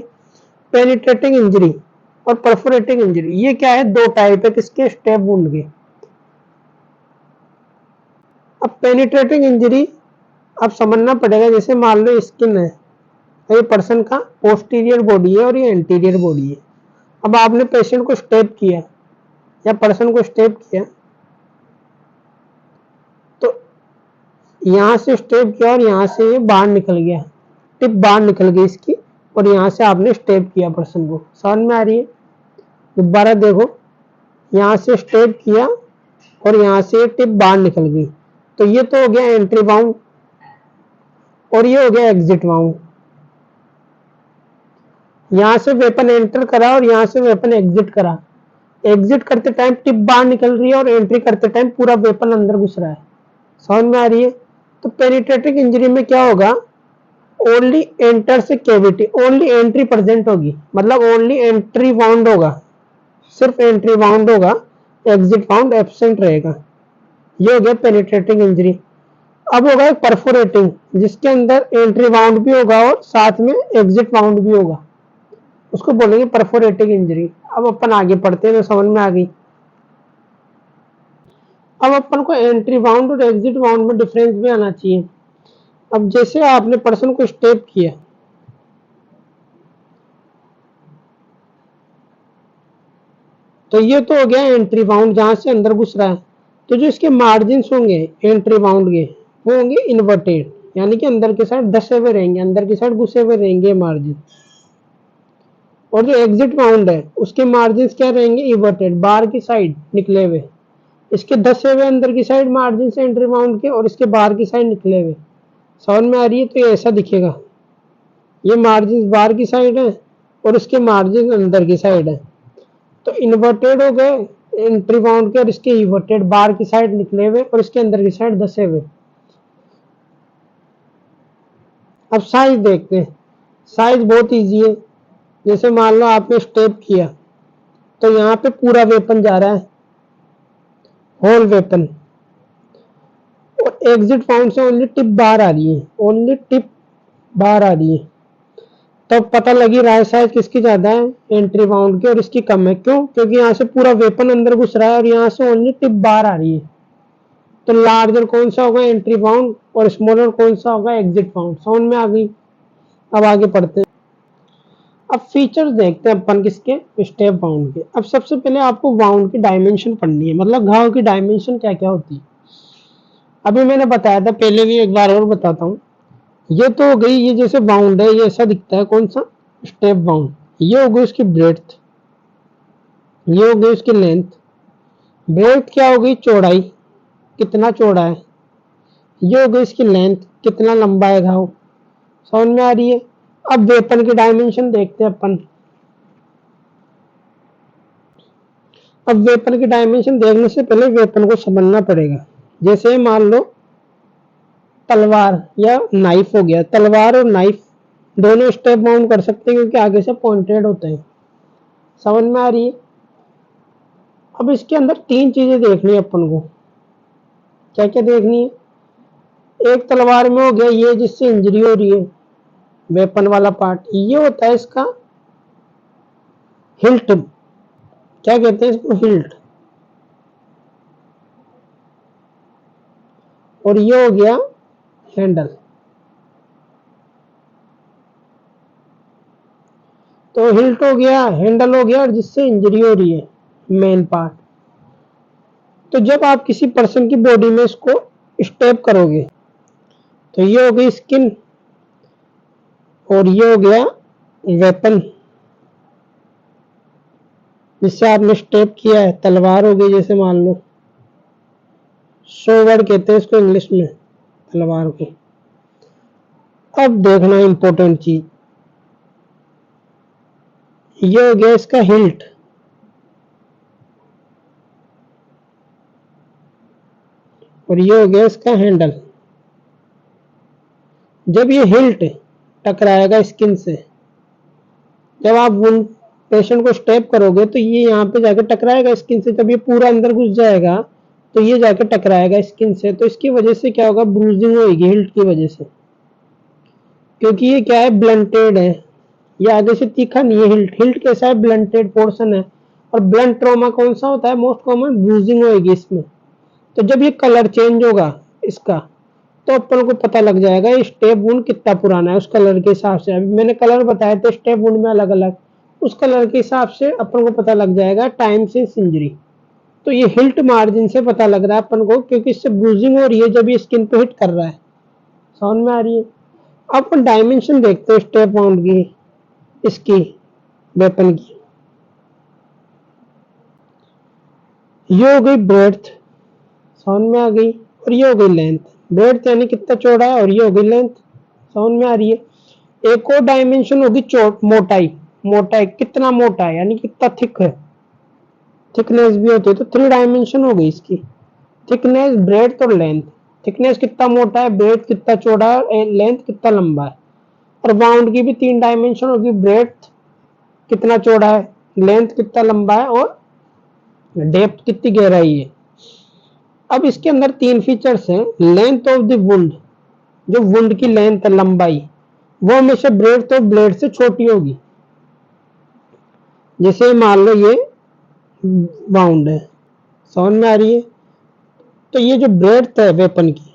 पेनिट्रेटिंग इंजरी और परफोरेटिंग इंजरी, ये क्या है? दो टाइप है किसके? स्टेप वुंड के। अब पेनिट्रेटिंग इंजरी अब समझना पड़ेगा। जैसे मान लो स्किन है, ये पर्सन का पोस्टीरियर बॉडी है और ये एंटीरियर बॉडी है। अब आपने पेशेंट को स्टेप किया या पर्सन को स्टेप किया, तो यहां से स्टेप किया और यहां से ये बाहर निकल गया, टिप बाहर निकल गई इसकी, और यहां से आपने स्टेप किया पर्सन को। समझ में आ रही है? दोबारा देखो, यहां से स्टेप किया और यहां से टिप बाहर निकल गई, तो ये तो हो गया एंट्री बाउंड और ये हो गया एग्जिट बाउंड। यहां से वेपन एंटर करा और यहां से वेपन एग्जिट करा। एग्जिट करते टाइम टिप बाहर निकल रही है और एंट्री करते टाइम पूरा वेपन अंदर घुस रहा है। समझ में आ रही है? तो पेनिट्रेटिंग इंजरी में क्या होगा? ओनली एंटर से कैविटी, ओनली एंट्री प्रेजेंट होगी, मतलब ओनली एंट्री बाउंड होगा, सिर्फ एंट्री बाउंड होगा, एग्जिट बाउंड एब्सेंट रहेगा। ये हो गया पेनिट्रेटिंग इंजरी। अब होगा एक परफोरेटिंग, जिसके अंदर एंट्री बाउंड भी होगा और साथ में एग्जिट बाउंड भी होगा, उसको बोलेंगे परफोरेटिंग इंजरी। अब अपन आगे पढ़ते हैं तो समझ में आ गई। अब अपन को एंट्री बाउंड और एग्जिट बाउंड में डिफरेंस भी आना चाहिए। अब जैसे आपने पर्सन को स्टेप किया, तो ये तो हो गया एंट्री बाउंड, जहां से अंदर घुस रहा है। तो जो इसके मार्जिन होंगे एंट्री बाउंड के, वो होंगे इन्वर्टेड, यानी कि अंदर के साइड धसे हुए रहेंगे, अंदर की साइड घुसे हुए रहेंगे मार्जिन। और जो एग्जिट बाउंड है उसके मार्जिन क्या रहेंगे? इन्वर्टेड, बाहर की साइड निकले हुए। इसके धसे हुए अंदर की साइड मार्जिन से एंट्री बाउंड के, और इसके बाहर की साइड निकले हुए। समझ में आ रही है? तो ये ऐसा दिखेगा, ये मार्जिन बाहर की साइड है और इसके मार्जिन अंदर की साइड है। तो इन्वर्टेड हो गए एंट्री बाउंड के, और इसके इन्वर्टेड बाहर की साइड निकले हुए और इसके अंदर की साइड धसे हुए। अब साइज देखते हैं। साइज बहुत इजी है। जैसे मान लो आपने स्टेप किया, तो यहाँ पे पूरा वेपन जा रहा है, होल वेपन, और एग्जिट बाउंड से ओनली टिप बाहर आ रही है, ओनली टिप बाहर आ रही है। तब पता लगी रहा है साइज किसकी ज्यादा है? एंट्री बाउंड की, और इसकी कम है। क्यों? क्योंकि यहाँ से पूरा वेपन अंदर घुस रहा है और यहाँ से ओनली टिप बाहर आ रही है। तो लार्जर कौन सा होगा? एंट्री बाउंड, और स्मॉलर कौन सा होगा? Exit bound. समझ में आ गई? अब आगे पढ़ते हैं। अब फीचर्स देखते हैं अपन किसके? स्टेप बाउंड के। अब सबसे पहले आपको बाउंड की डायमेंशन पढ़नी है, मतलब घाव की डायमेंशन क्या क्या होती है। अभी मैंने बताया था पहले भी, एक बार और बताता हूँ। ये तो हो गई, ये जैसे बाउंड है, ये ऐसा दिखता है, कौन सा? Step bound. ये हो गई उसकी ब्रेड्थ, ये हो गई उसकी लेंथ। ब्रेड्थ क्या हो गई? चौड़ाई, कितना चौड़ा है। ये हो गई इसकी लेंथ, कितना लंबा है घाव। समझ में आ रही है? अब वेपन की डायमेंशन देखते हैं अपन। अब वेपन की डायमेंशन देखने से पहले वेपन को समझना पड़ेगा। जैसे मान लो तलवार या नाइफ हो गया, तलवार और नाइफ दोनों स्टेप बाउंड कर सकते हैं क्योंकि आगे से पॉइंटेड होते हैं। समझ में आ रही है? अब इसके अंदर तीन चीजें देखनी है अपन को। क्या क्या देखनी है? एक तलवार में हो गया ये जिससे इंजरी हो रही है, वेपन वाला पार्ट, ये होता है इसका हिल्ट। क्या कहते हैं इसको? हिल्ट। और ये हो गया हैंडल। तो हिल्ट हो गया, हैंडल हो गया, और जिससे इंजरी हो रही है मेन पार्ट। तो जब आप किसी पर्सन की बॉडी में इसको स्टेप करोगे, तो ये हो गई स्किन और ये हो गया वेपन जिससे आपने स्टेप किया है। तलवार हो गई, जैसे मान लो सोवर्ड कहते हैं इसको इंग्लिश में, तलवार को। अब देखना इंपॉर्टेंट चीज, ये हो गया इसका हिल्ट, और ये हो गया इसका हैंडल। जब ये हिल्ट टकराएगा स्किन से, जब आप वुंड पेशेंट को स्टेप करोगे तो ये यहाँ पे जाके टकराएगा स्किन से। जब ये पूरा अंदर घुस जाएगा तो ये जाके टकराएगा स्किन से, तो इसकी वजह से क्या होगा, ब्रूजिंग होगी हिल्ट की वजह से, क्योंकि ये क्या है, ब्लंटेड है, ये आगे से तीखा नहीं है। हिल्ट हिल्ट कैसा है, ब्लंटेड पोर्शन है। और ब्लंट ट्रॉमा कौन सा होता है, मोस्ट कॉमन ब्रूजिंग होगी इसमें। तो जब ये कलर चेंज होगा इसका, तो अपन को पता लग जाएगा ये स्टेप वुंड कितना पुराना है उस कलर के हिसाब से। अभी मैंने कलर बताया थे स्टेप वुंड में अलग अलग, उस कलर के हिसाब से अपन को पता लग जाएगा टाइम से इंजरी। तो ये हिल्ट मार्जिन से पता लग रहा है अपन को, क्योंकि इससे ब्रूजिंग हो रही है जब ये स्किन पे हिट कर रहा है। समझ में आ रही है। अब अपन डायमेंशन देखते हैं स्टेप वाउंड की, इसकी वेपन की। ये हो गई ब्रेड्थ, समझ में आ गई, और ये हो गई लेंथ। ब्रेड्थ यानी कितना चौड़ा है, और ये हो गई लेंथ, समझ में आ रही है। एक और डायमेंशन होगी मोटाई, मोटाई कितना मोटा है यानी कितना थिक है, थिकनेस भी होती है। तो 3 डायमेंशन हो गई इसकी, थिकनेस, ब्रेड्थ और लेंथ। थिकनेस कितना मोटा है, ब्रेड्थ कितना चौड़ा है, लेंथ कितना लंबा है। और बाउंड की भी 3 डायमेंशन होगी, ब्रेड्थ कितना चौड़ा है, लेंथ कितना लंबा है, और डेप्थ कितनी गहराई है। अब इसके अंदर 3 फीचर्स हैं। लेंथ ऑफ द वुंड, जो वुंड की लेंथ है, लंबाई, वो हमेशा ब्रेड्थ ऑफ ब्लेड से छोटी होगी। जैसे मान लो ये बाउंड है, समझ में आ रही है। तो ये जो ब्रेड्थ है वेपन की,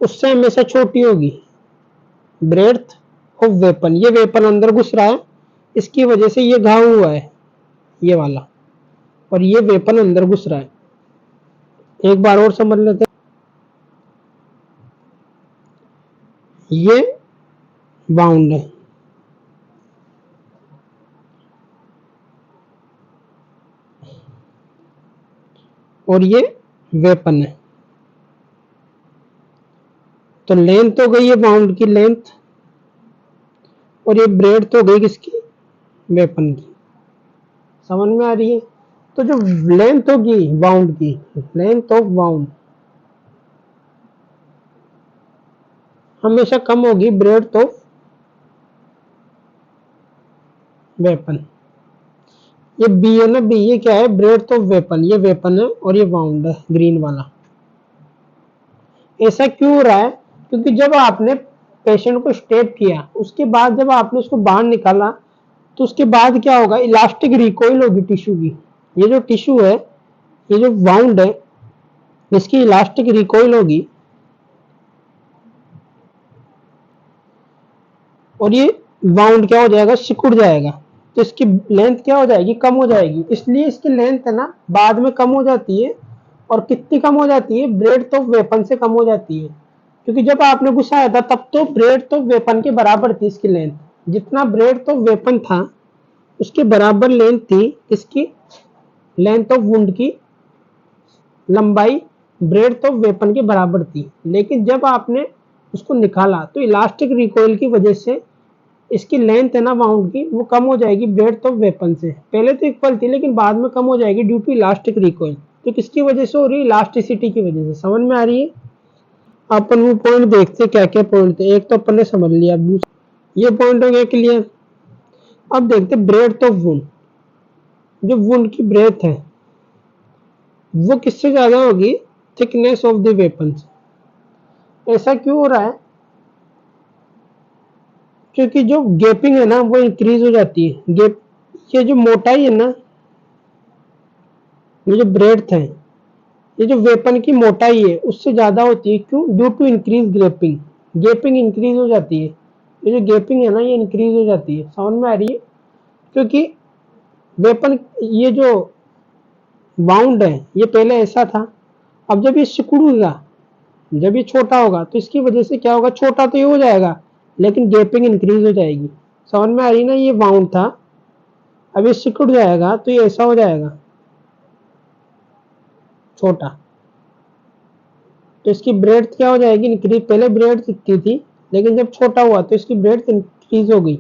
उससे हमेशा छोटी होगी ब्रेड्थ ऑफ वेपन। ये वेपन अंदर घुस रहा है, इसकी वजह से ये घाव हुआ है ये वाला, और ये वेपन अंदर घुस रहा है। एक बार और समझ लेते हैं। ये बाउंड है, और ये वेपन है। तो लेंथ हो गई है बाउंड की लेंथ, और ये ब्रेड्थ हो गई किसकी, वेपन की। समझ में आ रही है। तो जो लेंथ होगी बाउंड की, लेंथ ऑफ बाउंड हमेशा कम होगी ब्रेड्थ ऑफ वेपन। ये बी है ना, बी, ये क्या है, ब्रेड्थ ऑफ वेपन, ये वेपन है और ये बाउंड है ग्रीन वाला। ऐसा क्यों हो रहा है, क्योंकि जब आपने पेशेंट को स्टेप किया, उसके बाद जब आपने उसको बाहर निकाला, तो उसके बाद क्या होगा, इलास्टिक रिकॉइल होगी टिश्यू की। ये जो टिश्यू है, ये जो बाउंड है, इसकी इलास्टिक रिकॉइल होगी, और ये बाउंड क्या हो जाएगा, सिकुड़ जाएगा। तो इसकी लेंथ क्या हो जाएगी, कम हो जाएगी। इसलिए इसकी लेंथ है ना बाद में कम हो जाती है। और कितनी कम हो जाती है, ब्रेड्थ ऑफ वेपन से कम हो जाती है। क्योंकि जब आपने घुसाया था तब तो ब्रेड्थ ऑफ वेपन के बराबर थी इसकी लेंथ, जितना ब्रेड्थ ऑफ वेपन था उसके बराबर लेंथ थी इसकी, लेंथ ऑफ वुंड की लंबाई ब्रेड्थ ऑफ वेपन के बराबर थी। लेकिन जब आपने उसको निकाला तो इलास्टिक रिकॉइल की वजह से इसकी लेंथ है ना बाउंड की, वो कम हो जाएगी ब्रेड्थ ऑफ वेपन से। पहले तो इक्वल थी लेकिन बाद में कम हो जाएगी ड्यू टू इलास्टिक रिकॉइल। तो किसकी वजह से हो रही है, इलास्टिसिटी की वजह से। समझ में आ रही है। अपन वो पॉइंट देखते क्या क्या पॉइंट थे। एक तो अपन ने समझ लिया, ये पॉइंट हो गया क्लियर। अब देखते ब्रेड्थ ऑफ वुंड, जो वुंड की ब्रेथ है वो किससे ज्यादा होगी, थिकनेस ऑफ द वेपन। ऐसा क्यों हो रहा है, क्योंकि जो गैपिंग है ना वो इंक्रीज हो जाती है। गैप, ये जो मोटाई है ना, ये जो ब्रेड्थ है, ये जो वेपन की मोटाई है उससे ज्यादा होती है। क्यों, due to increase gaping, gaping increase हो जाती है। ये जो गैपिंग है ना ये इंक्रीज हो जाती है। समझ में आ रही है। क्योंकि वेपन, ये जो बाउंड है ये पहले ऐसा था, अब जब ये सिकुड़ेगा, जब ये छोटा होगा तो इसकी वजह से क्या होगा, छोटा तो ये हो जाएगा लेकिन गैपिंग इंक्रीज हो जाएगी। समझ में आ रही ना। ये बाउंड था, अब ये सिकुड़ जाएगा तो ये ऐसा हो जाएगा छोटा। तो इसकी ब्रेड्थ क्या हो जाएगी, इंक्रीज। पहले ब्रेड्थ इतनी थी, लेकिन जब छोटा हुआ तो इसकी ब्रेड्थ इंक्रीज हो गई।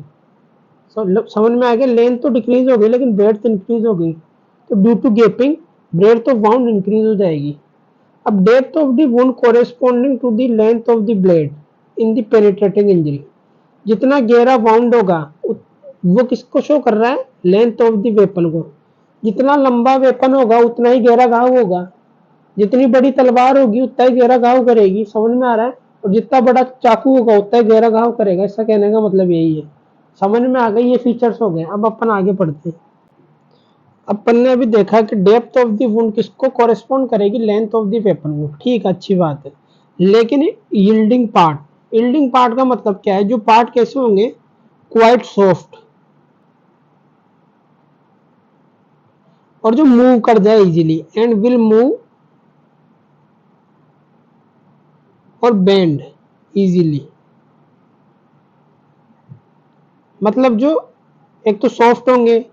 समझ में आ गया, लेंथ तो डिक्रीज हो गई लेकिन ब्रेड्थ इंक्रीज हो गई। तो due to gaping breadth of wound increase हो जाएगी। अब depth of the wound corresponding to the length of the blade in the penetrating injury. जितना गहरा वाउंड होगा वो किसको शो कर रहा है, लेंथ ऑफ द वेपन को। जितना लंबा वेपन होगा उतना ही गहरा घाव होगा। जितनी बड़ी तलवार होगी उतना ही गहरा घाव करेगी, समझ में आ रहा है। और जितना बड़ा चाकू होगा उतना ही गहरा घाव करेगा। इसका कहने का मतलब यही है। समझ में आ गई, ये फीचर्स हो गए। अब अपन आगे पढ़ते हैं। अपन ने अभी देखा कि डेप्थ ऑफ द वुंड किसको कॉरेस्पॉन्ड करेगी, लेंथ ऑफ द वेपन को। ठीक, अच्छी बात है। लेकिन यील्डिंग पार्ट का मतलब क्या है, जो पार्ट कैसे होंगे, क्वाइट सॉफ्ट, और जो मूव कर जाए इजीली, एंड विल मूव और बेंड इजीली। मतलब जो एक तो सॉफ्ट होंगे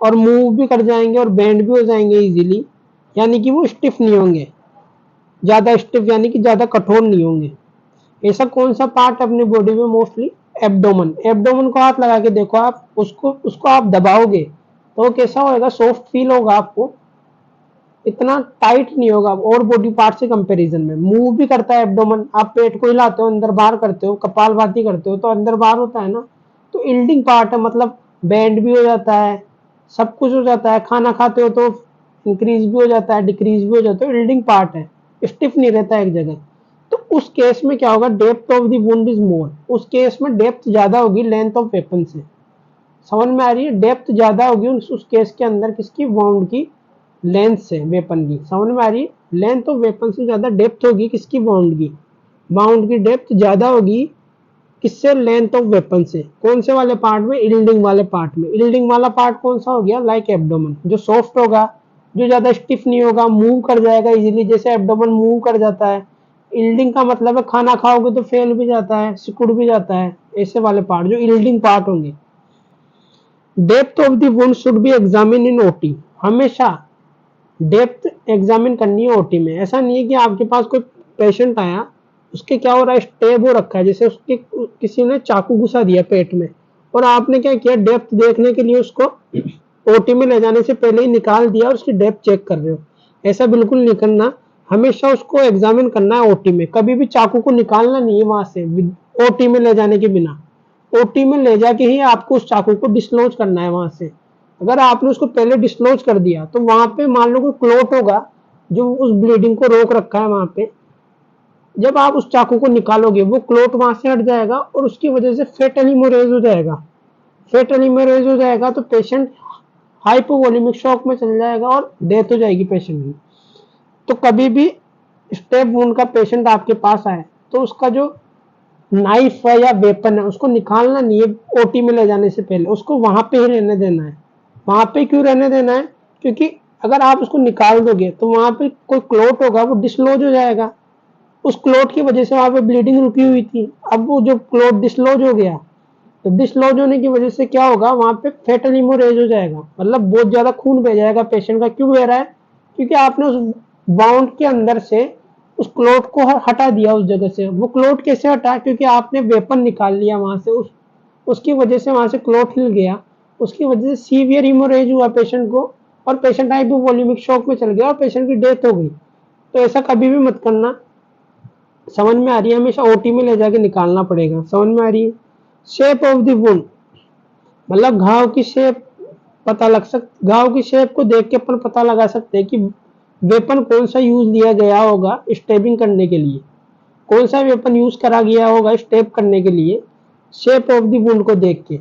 और मूव भी कर जाएंगे और बेंड भी हो जाएंगे इजीली, यानी कि वो स्टिफ नहीं होंगे, ज्यादा स्टिफ यानी कि ज्यादा कठोर नहीं होंगे। ऐसा कौन सा पार्ट अपनी बॉडी में, मोस्टली एब्डोमन। एब्डोमन को हाथ लगा के देखो आप, उसको आप दबाओगे तो कैसा होगा, सॉफ्ट फील होगा आपको, इतना टाइट नहीं होगा और बॉडी पार्ट से कंपैरिजन में। मूव भी करता है एब्डोमन, आप पेट को हिलाते हो, अंदर बाहर करते हो, कपालभाति करते हो तो अंदर बाहर होता है ना। तो इल्डिंग पार्ट है, मतलब बेंड भी हो जाता है, सब कुछ हो जाता है। खाना खाते हो तो इंक्रीज भी हो जाता है, डिक्रीज भी हो जाता है। इल्डिंग पार्ट है, स्टिफ नहीं रहता एक जगह। तो उस केस में क्या होगा, depth of the wound is more. उस केस में डेप्थ ज्यादा होगी लेंथ ऑफ वेपन से। समझ में आ रही है, डेप्थ ज्यादा होगी उस केस के अंदर, किसकी, वाउंड की लेंथ से, वेपन की। समझ में आ रही है, लेंथ ऑफ वेपन से ज्यादा डेप्थ होगी किसकी, वाउंड की। वाउंड की डेप्थ ज्यादा होगी किससे, लेंथ ऑफ वेपन से। कौन से वाले पार्ट में, इल्डिंग वाले पार्ट में। इल्डिंग वाला पार्ट कौन सा हो गया, लाइक एब्डोमन, जो सॉफ्ट होगा, जो ज्यादा स्टिफ नहीं होगा, मूव कर जाएगा इजीली, जैसे एब्डोमन मूव कर जाता है। इल्डिंग का मतलब है खाना खाओगे तो फैल भी जाता है, सिकुड़ भी जाता है, ऐसे वाले पार्ट जो इल्डिंग पार्ट होंगे। Depth of the wound should be examine in OT. हमेशा डेप्थ एग्जामिन करनी है ओटी में। ऐसा नहीं है कि आपके पास कोई पेशेंट आया, उसके क्या हो रहा है, स्टेब हो रखा है, जैसे उसके किसी ने चाकू घुसा दिया पेट में, और आपने क्या किया, डेप्थ देखने के लिए उसको ओटी में ले जाने से पहले ही निकाल दिया और उसकी डेप्थ चेक कर रहे हो। ऐसा बिल्कुल नहीं करना, हमेशा उसको एग्जामिन करना है ओटी में। कभी भी चाकू को निकालना नहीं है वहां से ओटी में ले जाने के बिना। ओटी में ले जाके ही आपको उस चाकू को डिस्लॉज करना है वहां से। अगर आपने उसको पहले डिस्लॉज कर दिया तो वहां पे मान लो कोई क्लोट होगा जो उस ब्लीडिंग को रोक रखा है वहां पे। जब आप उस चाकू को निकालोगे वो क्लोट वहां से हट जाएगा और उसकी वजह से फेटल हेमोरेज हो जाएगा। फेटल हेमोरेज हो जाएगा तो पेशेंट हाइपोवोलेमिक शॉक में चल जाएगा और डेथ हो जाएगी पेशेंट की। तो कभी भी स्टेप वुंड का पेशेंट आपके पास आए तो उसका जो नाइफ है या वेपन है उसको निकालना नहीं है ओटी में ले जाने से पहले, उसको वहां पे ही रहने देना है। वहां पे क्यों रहने देना है, क्योंकि अगर आप उसको निकाल दोगे तो वहां पे कोई क्लोट होगा, वो डिस्लॉज हो जाएगा। उस क्लोट की वजह से वहां पे ब्लीडिंग रुकी हुई थी, अब वो जो क्लोट डिस्लॉज हो गया तो डिस्लॉज होने की वजह से क्या होगा, वहां पे फेटल हेमोरेज हो जाएगा, मतलब बहुत ज्यादा खून बह जाएगा पेशेंट का। क्यों बह रहा है, क्योंकि आपने उस बाउंड के अंदर से उस क्लोट को हटा दिया उस जगह से। वो क्लोट कैसे हटा, क्योंकि आपने वेपन निकाल लिया वहां से, उसकी वजह से वहां से क्लोट हिल गया, उसकी वजह से सीवियर हिमोरेज हुआ पेशेंट को और पेशेंट हाइपोवोलेमिक शॉक में चल गया और पेशेंट की डेथ हो गई। तो ऐसा कभी भी मत करना। समझ में आ रही है, हमेशा ओटी में ले जाके निकालना पड़ेगा। समझ में आ रही है। शेप ऑफ द वुंड, मतलब घाव की शेप पता लग घाव की शेप को देख के अपन पता लगा सकते हैं कि वेपन कौन सा यूज लिया गया होगा स्टेबिंग करने के लिए, कौन सा वेपन यूज करा गया होगा स्टेप करने के लिए, शेप ऑफ द वुंड को देख के।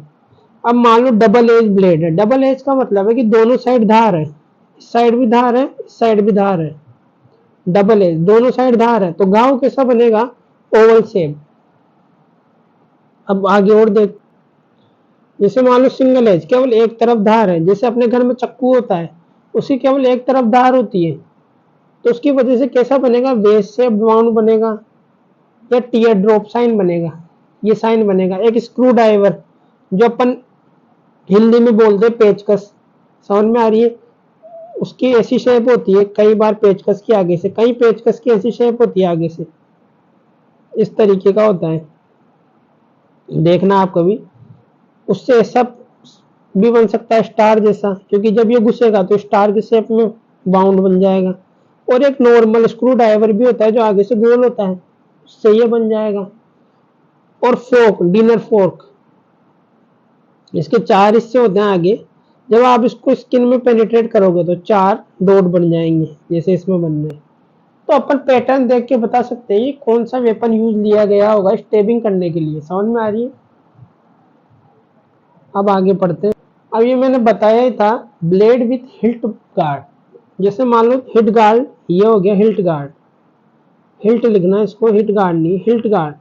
अब मान लो डबल एज ब्लेड है। डबल एज का मतलब है कि दोनों साइड धार है, इस साइड भी धार है, इस साइड भी धार है। डबल एज, दोनों साइड धार है, तो घाव कैसा बनेगा, ओवल शेप। अब आगे और देख, जैसे मान लो सिंगल एज, केवल एक तरफ धार है, जैसे अपने घर में चक्कू होता है उसकी केवल एक तरफ धार होती है, तो उसकी वजह से कैसा बनेगा, वेज शेप बाउंड बनेगा या टीयर ड्रॉप साइन बनेगा। ये साइन बनेगा। एक स्क्रू ड्राइवर, जो अपन हिंदी में बोलते हैं पेचकस, समझ में आ रही है, उसकी ऐसी शेप होती है, कई बार पेचकस की आगे से, कई पेचकस की ऐसी शेप होती है आगे से। इस तरीके का होता है, देखना आप कभी। उससे ऐसा भी बन सकता है स्टार जैसा, क्योंकि जब ये घुसेगा तो स्टार की शेप में बाउंड बन जाएगा। और एक नॉर्मल स्क्रू ड्राइवर भी होता है जो आगे से गोल होता है, उससे ये बन जाएगा। और फोर्क, डिनर फोर्क, इसके 4 हिस्से होते हैं आगे। जब आप इसको स्किन में पेनिट्रेट करोगे तो 4 डॉट बन जाएंगे जैसे इसमें बन रहे हैं। तो अपन पैटर्न देख के बता सकते हैं ये कौन सा वेपन यूज लिया गया होगा स्टेबिंग करने के लिए। समझ में आ रही है? अब आगे पढ़ते हैं। अब ये मैंने बताया ही था, ब्लेड विथ हिल्ट गार्ड। जैसे मान लो हिट गार्ड, ये हो गया हिल्ट गार्ड। हिल्ट लिखना है इसको, हिट गार्ड नहीं, हिल्ट गार्ड।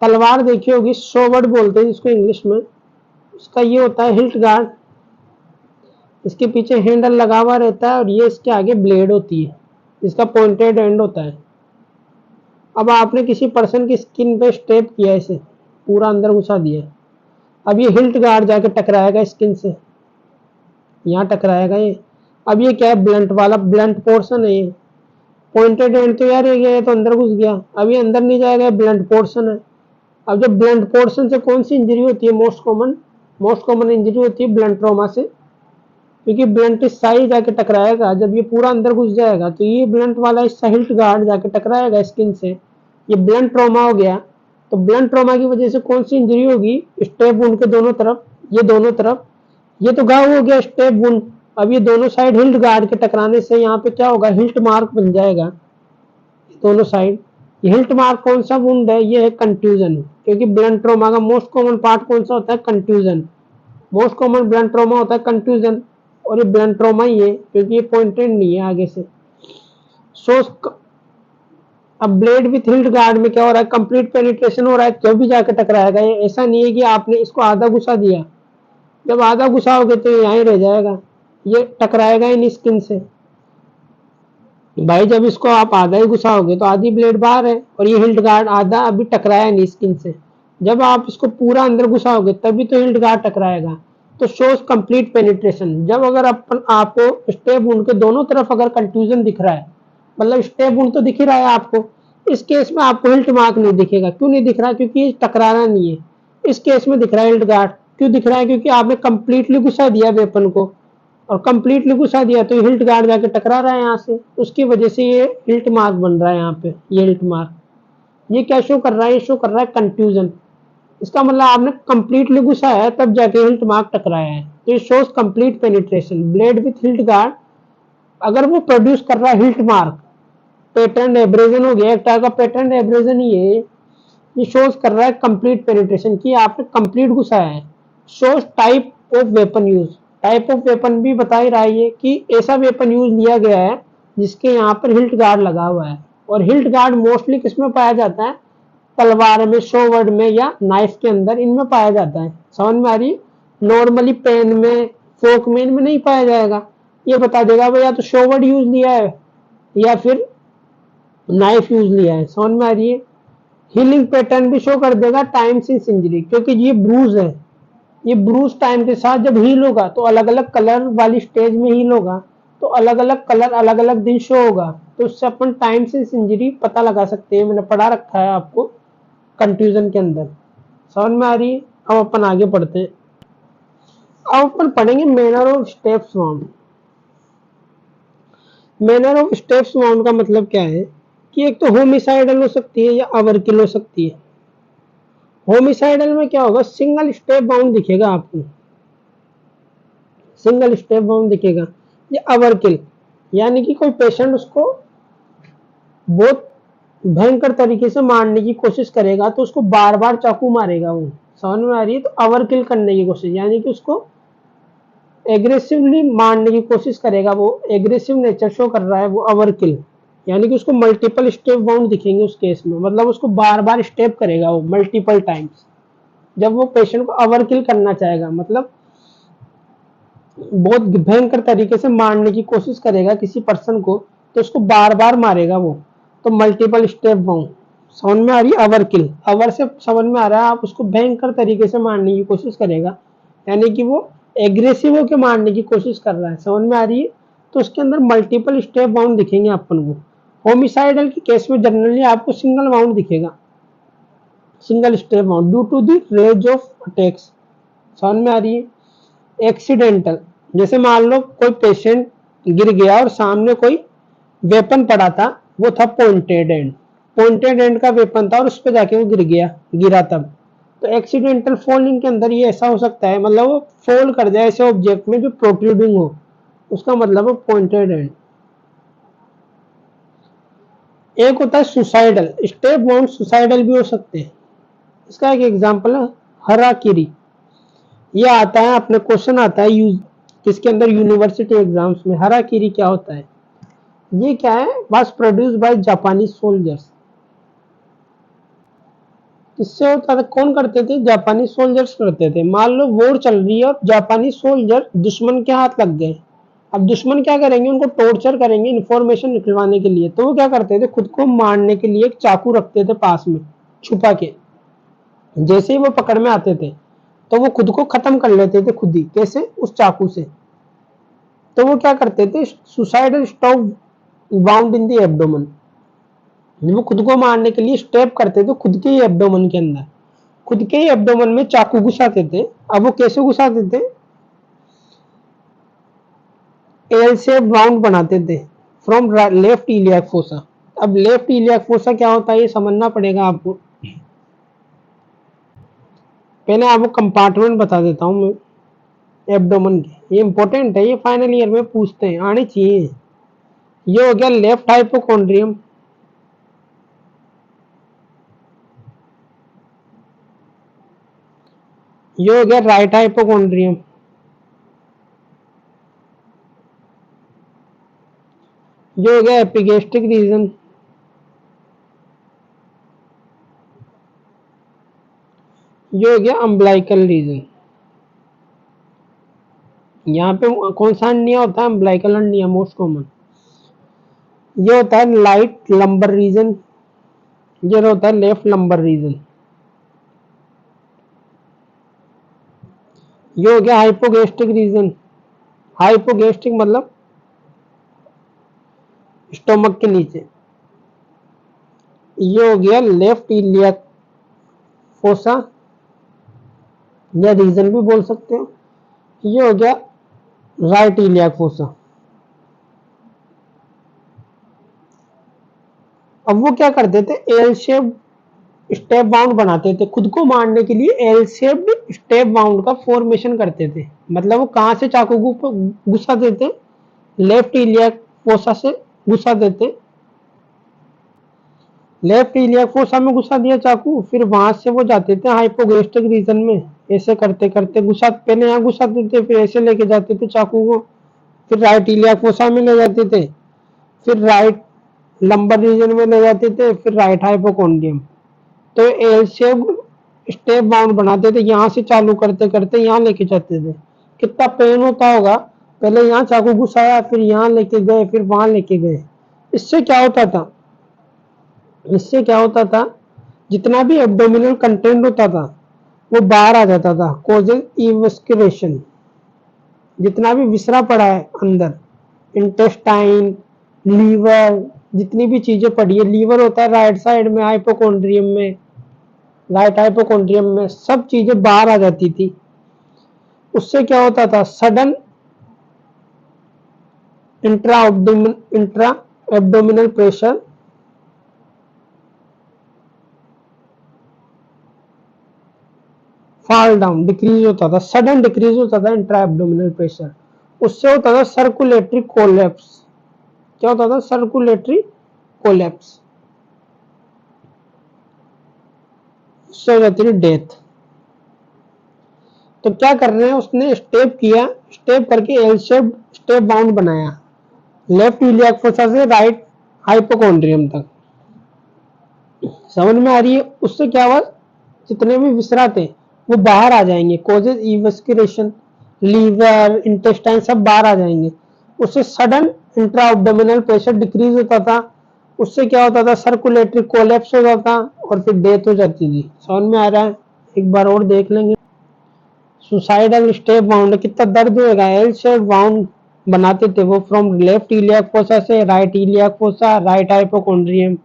तलवार देखी होगी, सोवर्ड बोलते हैं जिसको इंग्लिश में, उसका ये होता है हिल्ट गार्ड। इसके पीछे हैंडल लगा हुआ रहता है और ये इसके आगे ब्लेड होती है, इसका पॉइंटेड एंड होता है। अब आपने किसी पर्सन की स्किन पे स्टेप किया, इसे पूरा अंदर घुसा दिया, अब ये हिल्ट गार्ड जाके टकराएगा स्किन से, यहाँ टकराएगा ये। अब ये क्या है, ब्लंट वाला, ब्लंट पोर्शन है ये। पॉइंटेड एंड तो यार ये तो अंदर घुस गया, अब ये अंदर नहीं जाएगा, ब्लंट पोर्शन है। अब जब ब्लंट पोर्शन से कौन सी इंजरी होती है, मोस्ट कॉमन इंजरी होती है ब्लंट ट्रॉमा से, क्योंकि ब्लंट हिस्सा ही जाके टकराएगा। जब ये पूरा अंदर घुस जाएगा तो ये ब्लंट वाला हिस्सा हिल्ट गार्ड जाके टकराएगा स्किन से, ये ब्लंट ट्रॉमा हो गया। तो ब्लंट ट्रॉमा की वजह से कौन सी इंजरी होगी, स्टेप वुंड के दोनों तरफ, ये दोनों तरफ, ये तो घाव हो गया स्टेप वुंड। अब ये दोनों साइड हिल्ट गार्ड के टकराने से यहाँ पे क्या होगा, हिल्ट मार्क बन जाएगा दोनों साइड। ये हिल्ट मार्क कौन सा वुंड है, ये है कंट्यूजन, क्योंकि ब्लंट ट्रॉमा का मोस्ट कॉमन पार्ट कौन सा होता है, contusion. Most common blunt trauma होता है कंट्यूजन, और ये ब्लंट ट्रॉमा ही है क्योंकि ये पॉइंटेड नहीं है आगे से। सो अब ब्लेड विथ हिल्ट गार्ड में क्या हो रहा है, कंप्लीट पेनिट्रेशन हो रहा है, तो भी जाके टकराएगा ये। ऐसा नहीं है कि आपने इसको आधा घुसा दिया, जब आधा घुसाओगे तो ये यहीं रह जाएगा, ये टकराएगा ही नहीं स्किन से भाई। जब इसको आप आधा ही घुसाओगे तो आधी ब्लेड बाहर है, और ये हिल्ट गार्ड आधा अभी टकराया नहीं स्किन से। जब आप इसको पूरा अंदर घुसाओगे तभी तो हिल्ट गार्ड टकराएगा। तो शोज कंप्लीट पेनिट्रेशन। जब अगर अपन आपको स्टेप वुंड के दोनों तरफ अगर कंट्यूजन दिख रहा है, मतलब स्टेप वुंड तो दिख ही रहा है आपको, इस केस में आपको हिल्ट मार्क नहीं दिखेगा। क्यों नहीं दिख रहा, क्योंकि टकराना नहीं है। इस केस में दिख रहा है हिल्ट गार्ड। क्यों दिख रहा है, क्योंकि आपने कंप्लीटली घुसा दिया वेपन को, और कंप्लीटली घुसा दिया तो हिल्ट गार्ड जाके टकरा रहा है यहाँ से, उसकी वजह से ये हिल्ट मार्क बन रहा है यहाँ पे। ये हिल्ट मार्क ये क्या शो कर रहा है, ये शो कर रहा है कंट्यूजन। इसका मतलब आपने कंप्लीटली घुसाया है तब जाके हिल्ट मार्क टकराया है। तो ये shows complete penetration. Blade with hilt guard अगर वो प्रोड्यूस कर रहा है हिल्ट मार्क, पैटर्न एब्रेजन हो गया, एक टाइप का पैटर्न एब्रेजन ही है ये शोज कर रहा है कंप्लीट पेनिट्रेशन की, आपने कंप्लीट घुसाया है। Shows type of weapon use. Type of weapon भी बता ही रहा है कि ऐसा वेपन यूज लिया गया है जिसके यहाँ पर हिल्ट गार्ड लगा हुआ है। और हिल्ट गार्ड मोस्टली किसमें पाया जाता है, तलवार में, शोवर्ड में, या नाइफ के अंदर, इनमें पाया जाता है। समझ में आ रही है? नॉर्मली पेन में, फोक में, इनमें नहीं पाया जाएगा। ये बता देगा भाई या तो शोवर्ड यूज लिया है या फिर नाइफ यूज लिया है। समझ में आ रही है? हीलिंग पैटर्न भी शो कर देगा टाइम सिंस इंजरी, क्योंकि ये ब्रूज है। ये ब्रूज टाइम के साथ जब हील होगा तो अलग अलग कलर वाली स्टेज में हील होगा, तो अलग अलग कलर अलग अलग दिन शो होगा। तो उससे अपन टाइम सिंस इंजरी पता लगा सकते हैं। मैंने पढ़ा रखा है आपको कंफ्यूजन के अंदर। समझ में आ रही है? अब अपन आगे पढ़ते हैं। अब अपन पढ़ेंगे manner of steps wound. Manner of steps wound का मतलब क्या है कि एक तो होमिसाइडल हो सकती है या अवरकिल हो सकती है। होमिसाइडल में क्या होगा, सिंगल स्टेप बाउंड दिखेगा आपको, सिंगल स्टेप बाउंड दिखेगा। ये अवरकिल यानी कि कोई पेशेंट उसको बहुत भयंकर तरीके से मारने की कोशिश करेगा तो उसको बार बार चाकू मारेगा वो। समझ में आ रही है? तो अवरकिल करने की कोशिश, यानी कि उसको एग्रेसिवली मारने की कोशिश करेगा, वो एग्रेसिव नेचर शो कर रहा है, वो अवरकिल। यानी कि उसको मल्टीपल स्टेप बाउंड दिखेंगे उस केस में, मतलब उसको बार बार स्टेप करेगा वो मल्टीपल टाइम्स। जब वो पेशेंट को ओवरकिल करना चाहेगा, मतलब बहुत भयंकर तरीके से मारने की कोशिश करेगा किसी पर्सन को, तो उसको बार बार मारेगा वो, तो मल्टीपल स्टेप बाउंड। समझ में आ रही है? ओवरकिल, ओवर से समझ में आ रहा है, आप उसको भयंकर तरीके से मारने की कोशिश करेगा, यानी कि वो एग्रेसिव होकर मारने की कोशिश कर रहा है। समझ में आ रही है? तो उसके अंदर मल्टीपल स्टेप बाउंड दिखेंगे अपन को। होमिसाइडल के केस में जनरली आपको सिंगल बाउंड दिखेगा, single stab wound due to the range of attacks. समझ में आ रही है? एक्सीडेंटल, जैसे मान लो कोई पेशेंट गिर गया और सामने कोई वेपन पड़ा था, वो था पॉइंटेड एंड, पॉइंटेड एंड का वेपन था और उस पर जाके वो गिरा तब। तो एक्सीडेंटल फॉलिंग के अंदर ये ऐसा हो सकता है, मतलब वो फॉल कर जाए ऐसे ऑब्जेक्ट में जो प्रोट्रूडिंग हो, उसका मतलब है पॉइंटेड एंड। एक होता है सुसाइडल, स्टेप बाउंड सुसाइडल भी हो सकते हैं। इसका एक एग्जांपल है हराकिरी। ये आता है अपने क्वेश्चन आता है किसके अंदर, यूनिवर्सिटी एग्जाम्स में। हराकिरी क्या होता है? ये क्या है? वाज प्रोड्यूस बाय जापानी सोल्जर्स। किससे होता था? कौन करते थे? जापानी सोल्जर्स करते थे। मान लो वॉर चल रही है और जापानी सोल्जर दुश्मन के हाथ लग गए। अब दुश्मन क्या करेंगे? उनको टॉर्चर करेंगे इन्फॉर्मेशन निकलवाने के लिए। तो वो क्या करते थे? खुद को मारने के लिए एक चाकू रखते थे पास में छुपा के। जैसे ही वो पकड़ में आते थे तो वो खुद को खत्म कर लेते थे खुद ही। कैसे? उस चाकू से। तो वो क्या करते थे? Suicidal stop bound in the abdomen. वो खुद को मारने के लिए स्टेप करते थे खुद के ही एब्डोमेन के अंदर, खुद के ही एब्डोमेन में चाकू घुसाते थे। अब वो कैसे घुसाते थे? एल शेप बाउंड बनाते थे फ्रॉम लेफ्ट इलियाक फोसा। अब लेफ्ट इलियाक फोसा क्या होता है ये समझना पड़ेगा आपको। पहले आपको कंपार्टमेंट बता देता हूं मैं एब्डोमेन के, ये इंपॉर्टेंट है, ये फाइनल ईयर में पूछते हैं, आने चाहिए। ये हो गया लेफ्ट हाइपोकॉन्ड्रियम, ये हो गया राइट हाइपोकॉन्ड्रियम, ये हो गया एपिगेस्ट्रिक रीजन, ये हो गया अम्बलाइकल रीजन। यहाँ पे कौन सा हर्निया होता है? Umbilical hernia most common. ये होता है लाइट लंबर रीजन, ये होता है लेफ्ट लंबर रीजन। ये हो गया हाइपोगेस्ट्रिक रीजन। हाइपोगेस्ट्रिक मतलब स्टोमक के नीचे। ये हो गया लेफ्ट इलियक फोसा या रीजन भी बोल सकते हो। ये हो गया राइट इलियक फोसा। अब वो क्या करते थे? एल शेप स्टेप बाउंड बनाते थे खुद को मारने के लिए। एल शेप्ड स्टेप बाउंड का फॉर्मेशन करते थे। मतलब वो कहां से चाकू को घुसा देते? लेफ्ट इलियक फोसा से घुसा देते। लेफ्ट इलियक फोसा में घुसा दिया चाकू, फिर वहां से वो जाते थे हाइपोगेस्ट्रिक रीजन में। ऐसे करते करते पहले यहाँ घुसाते थे, फिर ऐसे लेके जाते थे चाकू को, फिर राइट इलियक फोसा में ले जाते थे, फिर राइट लंबर रीजन में ले जाते थे, फिर राइट हाइपोकॉन्ड्रियम। तो एल शेप स्टेप बाउंड बनाते थे, यहाँ से चालू करते करते यहाँ लेके जाते थे। कितना पेन होता होगा? पहले यहाँ चाकू घुसाया, फिर यहाँ लेके गए, फिर वहां लेके गए। इससे क्या होता था? इससे क्या होता था? जितना भी एब्डोमिनल कंटेंट होता था वो बाहर आ जाता था, कॉजेज इवेस्क्यूरेशन। जितना भी विसरा पड़ा है अंदर, इंटेस्टाइन, लीवर, जितनी भी चीजें पड़ी है, लीवर होता है राइट साइड में हाइपोकॉन्ड्रियम में, राइट हाइपोकॉन्ड्रियम में, सब चीजें बाहर आ जाती थी। उससे क्या होता था? Sudden intra abdominal pressure fall down, decrease होता था, सडन डिक्रीज होता था इंट्रा एब्डोमिनल प्रेशर। उससे होता था सर्कुलेटरी कोलैप्स। क्या होता था? Circulatory collapse. उससे हो जाती थी डेथ। तो क्या कर रहे हैं? उसने स्टेप किया, स्टेप करके एल शेप स्टेप बाउंड बनाया लेफ्ट इलियक फोसा से राइट हाइपोकॉन्ड्रियम तक। समझ में आ रही है? उससे क्या हुआ? जितने भी विसरा थे वो बाहर आ जाएंगे, कॉजेज इवेस्क्यूरेशन, लीवर, इंटेस्टाइन सब बाहर आ जाएंगे। उससे sudden intra abdominal pressure decrease होता था। उससे क्या होता था? सर्कुलेटरी कोलैप्स हो जाता और फिर डेथ हो जाती थी। समझ में आ रहा है? एक बार और देख लेंगे। सुसाइडल स्टेप बाउंड, कितना दर्द होगा। एल शेप बाउंड बनाते थे वो फ्रॉम लेफ्ट इलियाक फोसा से right iliac fossa, right hypochondrium,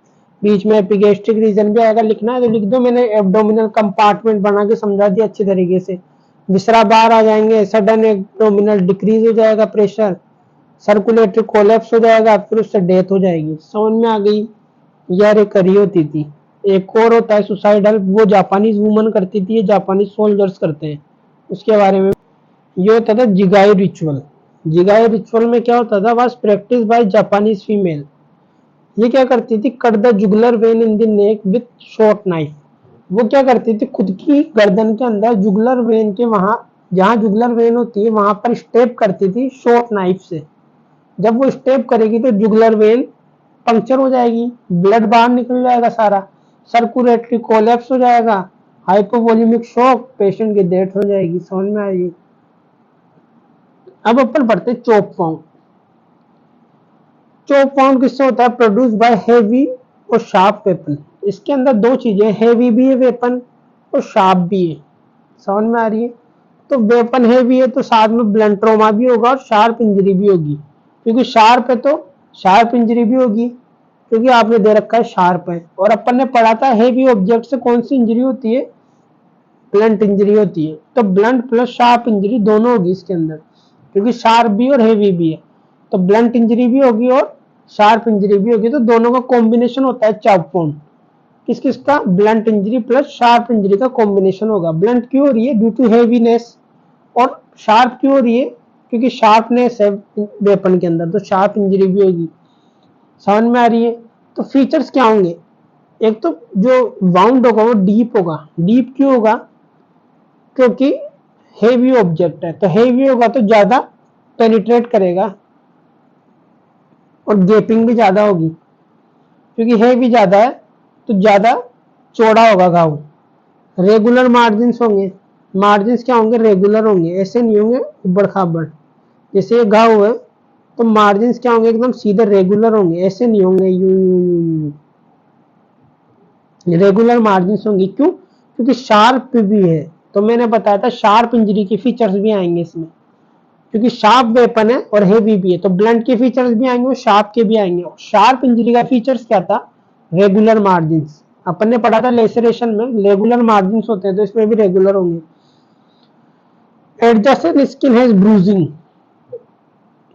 बीच में एपिगेस्ट्रिक रीजन भी आएगा। लिखना है तो लिख दो, मैंने एब्डोमिनल कंपार्टमेंट बना के समझा दिया अच्छी तरीके से। विसरा बाहर आ जाएंगे, सडन एब्डोमिनल डिक्रीज हो जाएगा प्रेशर, सर्कुलेटरी कोलैप्स हो जाएगा, फिर उससे डेथ हो जाएगी। समझ में आ गई? यार एक करी होती थी। एक और होता है सुसाइडल, वो जापानीज वुमन करती थी, ये जापानीज सोल्जर्स करते हैं, उसके बारे में। ये होता था जिगाई रिचुअल। जिगाई रिचुअल में क्या होता था, was practice by Japanese female. ये क्या करती थी, cut the jugular vein in the neck with short knife. वो क्या करती थी, खुद की गर्दन के अंदर जुगुलर वेन के वहां, जहां जुगुलर वेन होती है वहां पर स्टेप करती थी शॉर्ट नाइफ से। जब वो स्टेप करेगी तो जुगुलर वेन पंक्चर हो जाएगी, ब्लड बाहर निकल जाएगा सारा, सर्कुलेटरी कोलैप्स हो जाएगा, हाइपोवोल्यूमिक शॉक, पेशेंट की डेथ हो जाएगी। समझ में आएगी? अब अपन पढ़ते चॉप फाउंड। चॉप फाउंड किससे होता है, प्रोड्यूस बाय हेवी और शार्प वेपन। इसके अंदर दो चीजें, हेवी भी है वेपन और शार्प भी है। समझ में आ रही है? तो वेपन हेवी है तो साथ में ब्लंट ट्रॉमा भी होगा और शार्प इंजरी भी होगी, क्योंकि शार्प है तो शार्प इंजरी भी होगी, क्योंकि आपने दे रखा है शार्प है। और अपन ने पढ़ा था हेवी ऑब्जेक्ट से कौन सी इंजरी होती है, ब्लंट इंजरी होती है। तो ब्लंट प्लस शार्प इंजरी दोनों होगी इसके अंदर, क्योंकि शार्प भी और हेवी भी है। तो ब्लंट इंजरी भी होगी और शार्प इंजरी भी होगी, तो दोनों का कॉम्बिनेशन होता है चॉप फाउंड। किस किस का, blunt injury plus sharp injury का कॉम्बिनेशन होगा। ब्लंट क्यों हो रही है, ड्यू टू हेवीनेस, और शार्प क्यों हो रही है, क्योंकि शार्पनेस है वेपन के अंदर, तो शार्प इंजरी भी होगी। समझ में आ रही है? तो फीचर्स क्या होंगे, एक तो जो वाउंड होगा वो डीप होगा। डीप क्यों होगा, क्योंकि हेवी ऑब्जेक्ट है, तो हेवी होगा तो ज्यादा पेनिट्रेट करेगा, और गेपिंग भी ज्यादा होगी, क्योंकि हेवी ज्यादा है तो ज्यादा चौड़ा होगा घाव। रेगुलर मार्जिन होंगे, मार्जिन क्या होंगे, रेगुलर होंगे, ऐसे नहीं होंगे उबड़ खाबड़। जैसे ये घाव है तो मार्जिन क्या होंगे, एकदम सीधे रेगुलर होंगे, ऐसे नहीं होंगे you you you you. Regular margin होंगी, क्यों, क्योंकि शार्प भी है। तो मैंने बताया था शार्प इंजरी की फीचर्स भी आएंगे इसमें, क्योंकि शार्प वेपन है और हेवी भी है, तो ब्लंट के फीचर्स भी आएंगे और शार्प के भी आएंगे। शार्प इंजरी का फीचर्स क्या था, रेगुलर मार्जिन। अपन ने पढ़ा था लेसरेशन में रेगुलर मार्जिन होते हैं, तो इसमें भी रेगुलर होंगे। Adjusted skin has bruising.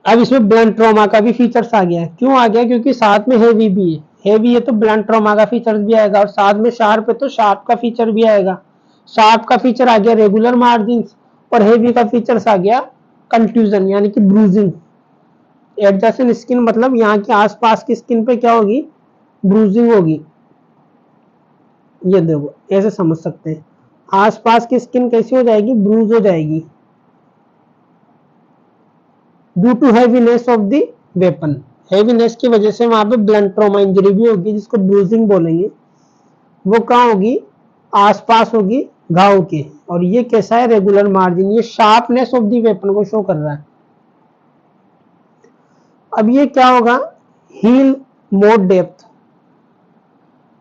अब इसमें ब्लंट ट्रॉमा का भी फीचर्स आ गया है। क्यों आ गया, क्योंकि साथ में हेवी भी है। हेवी है तो ब्लंट ट्रॉमा का फीचर्स भी आएगा, और साथ में शार्प है तो शार्प का फीचर भी आएगा। शार्प का फीचर आ गया रेगुलर मार्जिन, और हेवी का फीचर्स आ गया कंट्यूजन, यानी कि ब्रूजिंग। एडजेसेंट स्किन मतलब यहाँ के आसपास की स्किन पे क्या होगी, ब्रूजिंग होगी। ये देखो ऐसे समझ सकते हैं, आसपास की स्किन कैसी हो जाएगी, ब्रूज हो जाएगी, due to heaviness of the weapon. Heaviness की वजह से वहां पे ब्लंट ट्रॉमा इंजरी भी होगी, जिसको ब्रूजिंग बोलेंगे। वो कहाँ होगी, आसपास होगी घाव के। और ये कैसा है, रेगुलर मार्जिन, ये शार्पनेस ऑफ द वेपन को शो कर रहा है। अब ये क्या होगा, हील मोर डेप्थ,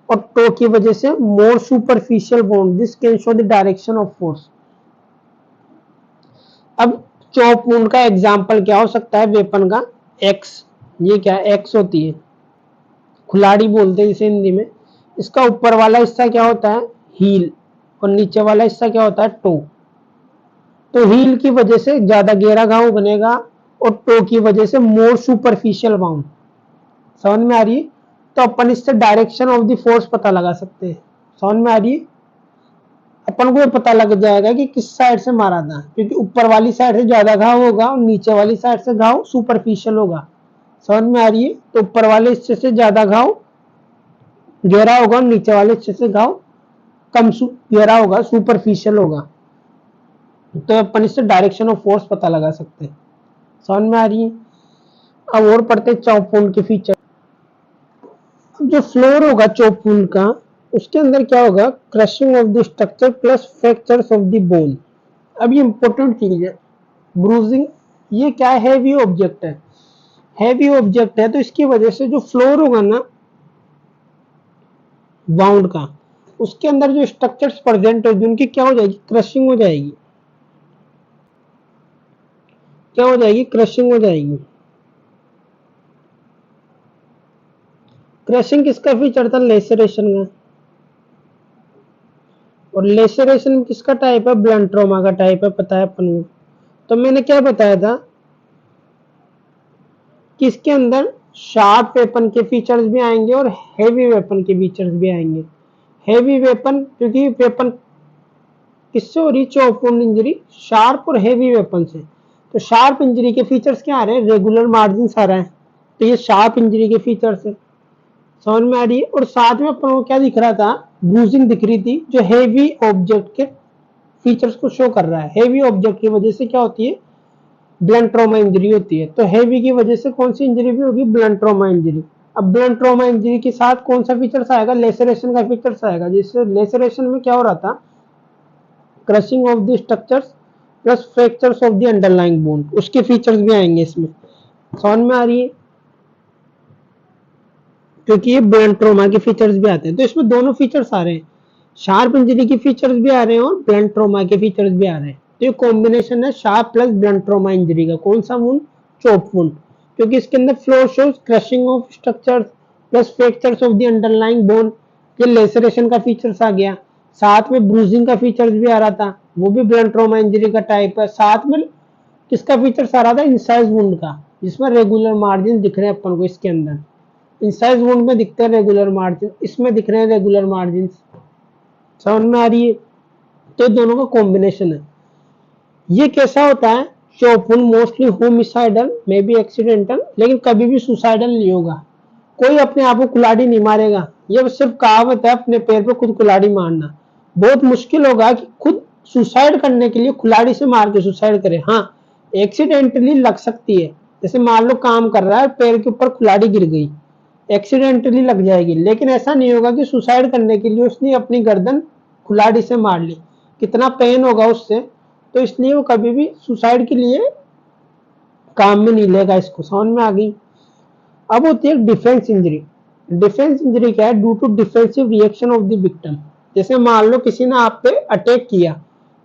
और टो की वजह से more superficial wound, this can show the direction of force. अब चॉप वुंड का एग्जांपल क्या हो सकता है वेपन का, एक्स। ये क्या एक्स होती है, खुलाड़ी बोलते हैं इसे हिंदी में। इसका ऊपर वाला हिस्सा क्या होता है, हील, और नीचे वाला हिस्सा क्या होता है, टो। तो हील की वजह से ज्यादा गहरा घाव बनेगा, और टो की वजह से मोर सुपरफिशियल वाउंड। समझ में आ रही है? तो अपन इससे डायरेक्शन ऑफ द फोर्स पता लगा सकते हैं। समझ में आ रही है? अपन को पता लग जाएगा कि किस साइड से मारा था, क्योंकि ऊपर वाली साइड से ज्यादा घाव होगा और नीचे वाली साइड से घाव सुपरफिशियल होगा। समझ में आ रही है? तो ऊपर वाले हिस्से से ज्यादा घाव गहरा होगा और नीचे वाले हिस्से से घाव कम गहरा होगा, सुपरफिशियल होगा। तो अपन इससे डायरेक्शन ऑफ फोर्स पता लगा सकते हैं। समझ में आ रही है? अब और पढ़ते चॉप वुंड के फीचर। जो फ्लोर होगा चॉप वुंड का, उसके अंदर क्या होगा, crushing of the structure plus fractures of the bone. अब ये इंपॉर्टेंट चीज है, ब्रूजिंग। ये क्या है, हैवी ऑब्जेक्ट है। हैवी ऑब्जेक्ट है तो इसकी वजह से जो फ्लोर होगा ना बाउंड का, उसके अंदर जो स्ट्रक्चर्स प्रेजेंट होगी उनकी क्या हो जाएगी, क्रशिंग हो जाएगी। क्या हो जाएगी, क्रशिंग हो जाएगी। क्रशिंग किसका फीचर था, लेसरेशन का। और लेसरेशन किसका टाइप है, ब्लंट ट्रॉमा का टाइप है, पता है अपन को। तो मैंने क्या बताया था कि इसके अंदर शार्प वेपन के फीचर्स भी आएंगे और हेवी वेपन के फीचर्स भी आएंगे। हेवी वेपन, क्योंकि वेपन किससे हो रही, चॉप वुंड इंजरी शार्प और हेवी वेपन से। तो शार्प इंजरी के फीचर्स क्या आ रहे हैं, रेगुलर मार्जिन आ रहा है, तो ये शार्प इंजरी के फीचर्स है, समझ में आ रही है। और साथ में अपन को क्या दिख रहा था, ब्रूजिंग दिख रही थी, जो हेवी ऑब्जेक्ट के फीचर्स को शो कर रहा है। हेवी ऑब्जेक्ट की वजह से क्या होती है, ब्लंट ट्रॉमा इंजरी होती है। तो हेवी की वजह से कौन सी इंजरी भी होगी, ब्लंट ट्रॉमा इंजरी। अब ब्लंट ट्रॉमा इंजरी के साथ कौन सा फीचर्स आएगा, लेसरेशन का फीचर्स आएगा। जिससे लेसरेशन में क्या हो रहा था, crushing of the structures plus fractures of the underlying bone, उसके फीचर्स भी आएंगे इसमें, समझ में आ रही है। क्योंकि ये ब्लंट ट्रॉमा के फीचर्स भी आते हैं, तो इसमें दोनों फीचर्स आ रहे हैं, शार्प इंजरी के फीचर्स भी आ रहे हैं और ब्लंट ट्रॉमा के फीचर्स भी आ रहे हैं। तो ये कॉम्बिनेशन है sharp plus blunt trauma injury का। कौन सा वुंड, चॉप वुंड, क्योंकि इसके अंदर flow shows crushing of structures plus fractures of the underlying bone, ये लेसरेशन का फीचर्स आ गया। साथ में ब्रूजिंग का फीचर्स भी आ रहा था, वो भी ब्लंट ट्रॉमा इंजरी का टाइप है। साथ में किसका फीचर्स आ रहा था, इंसाइज वुंड का, जिसमें रेगुलर मार्जिन दिख रहे हैं अपन को इसके अंदर। इंसाइज वुंड में दिखते हैं रेगुलर मार्जिन, इसमें दिख रहे हैं रेगुलर मार्जिन, समझ में आ रही है। तो दोनों का कॉम्बिनेशन है। ये कैसा होता है, chop wound mostly homicidal may be accidental, लेकिन कभी भी सुसाइडल नहीं होगा। कोई अपने आप को कुल्हाड़ी नहीं मारेगा, ये सिर्फ कहावत है, अपने पैर पे खुद कुल्हाड़ी मारना। बहुत मुश्किल होगा कि खुद सुसाइड करने के लिए कुल्हाड़ी से मार के सुसाइड करे। हाँ, एक्सीडेंटली लग सकती है, जैसे मान लो काम कर रहा है, पैर के ऊपर कुल्हाड़ी गिर गई, एक्सीडेंटली लग जाएगी, लेकिन ऐसा नहीं होगा कि सुसाइड करने के लिए उसने अपनी गर्दन कुल्हाड़ी से मार ली, कितना पेन होगा उससे। तो इसलिए वो कभी भी सुसाइड के लिए काम में नहीं लेगा, इसको समझ में आ गई। अब होती है डिफेंस इंजरी। डिफेंस इंजरी क्या है, due to defensive reaction of the victim. जैसे मान लो किसी ने आप पे अटैक किया,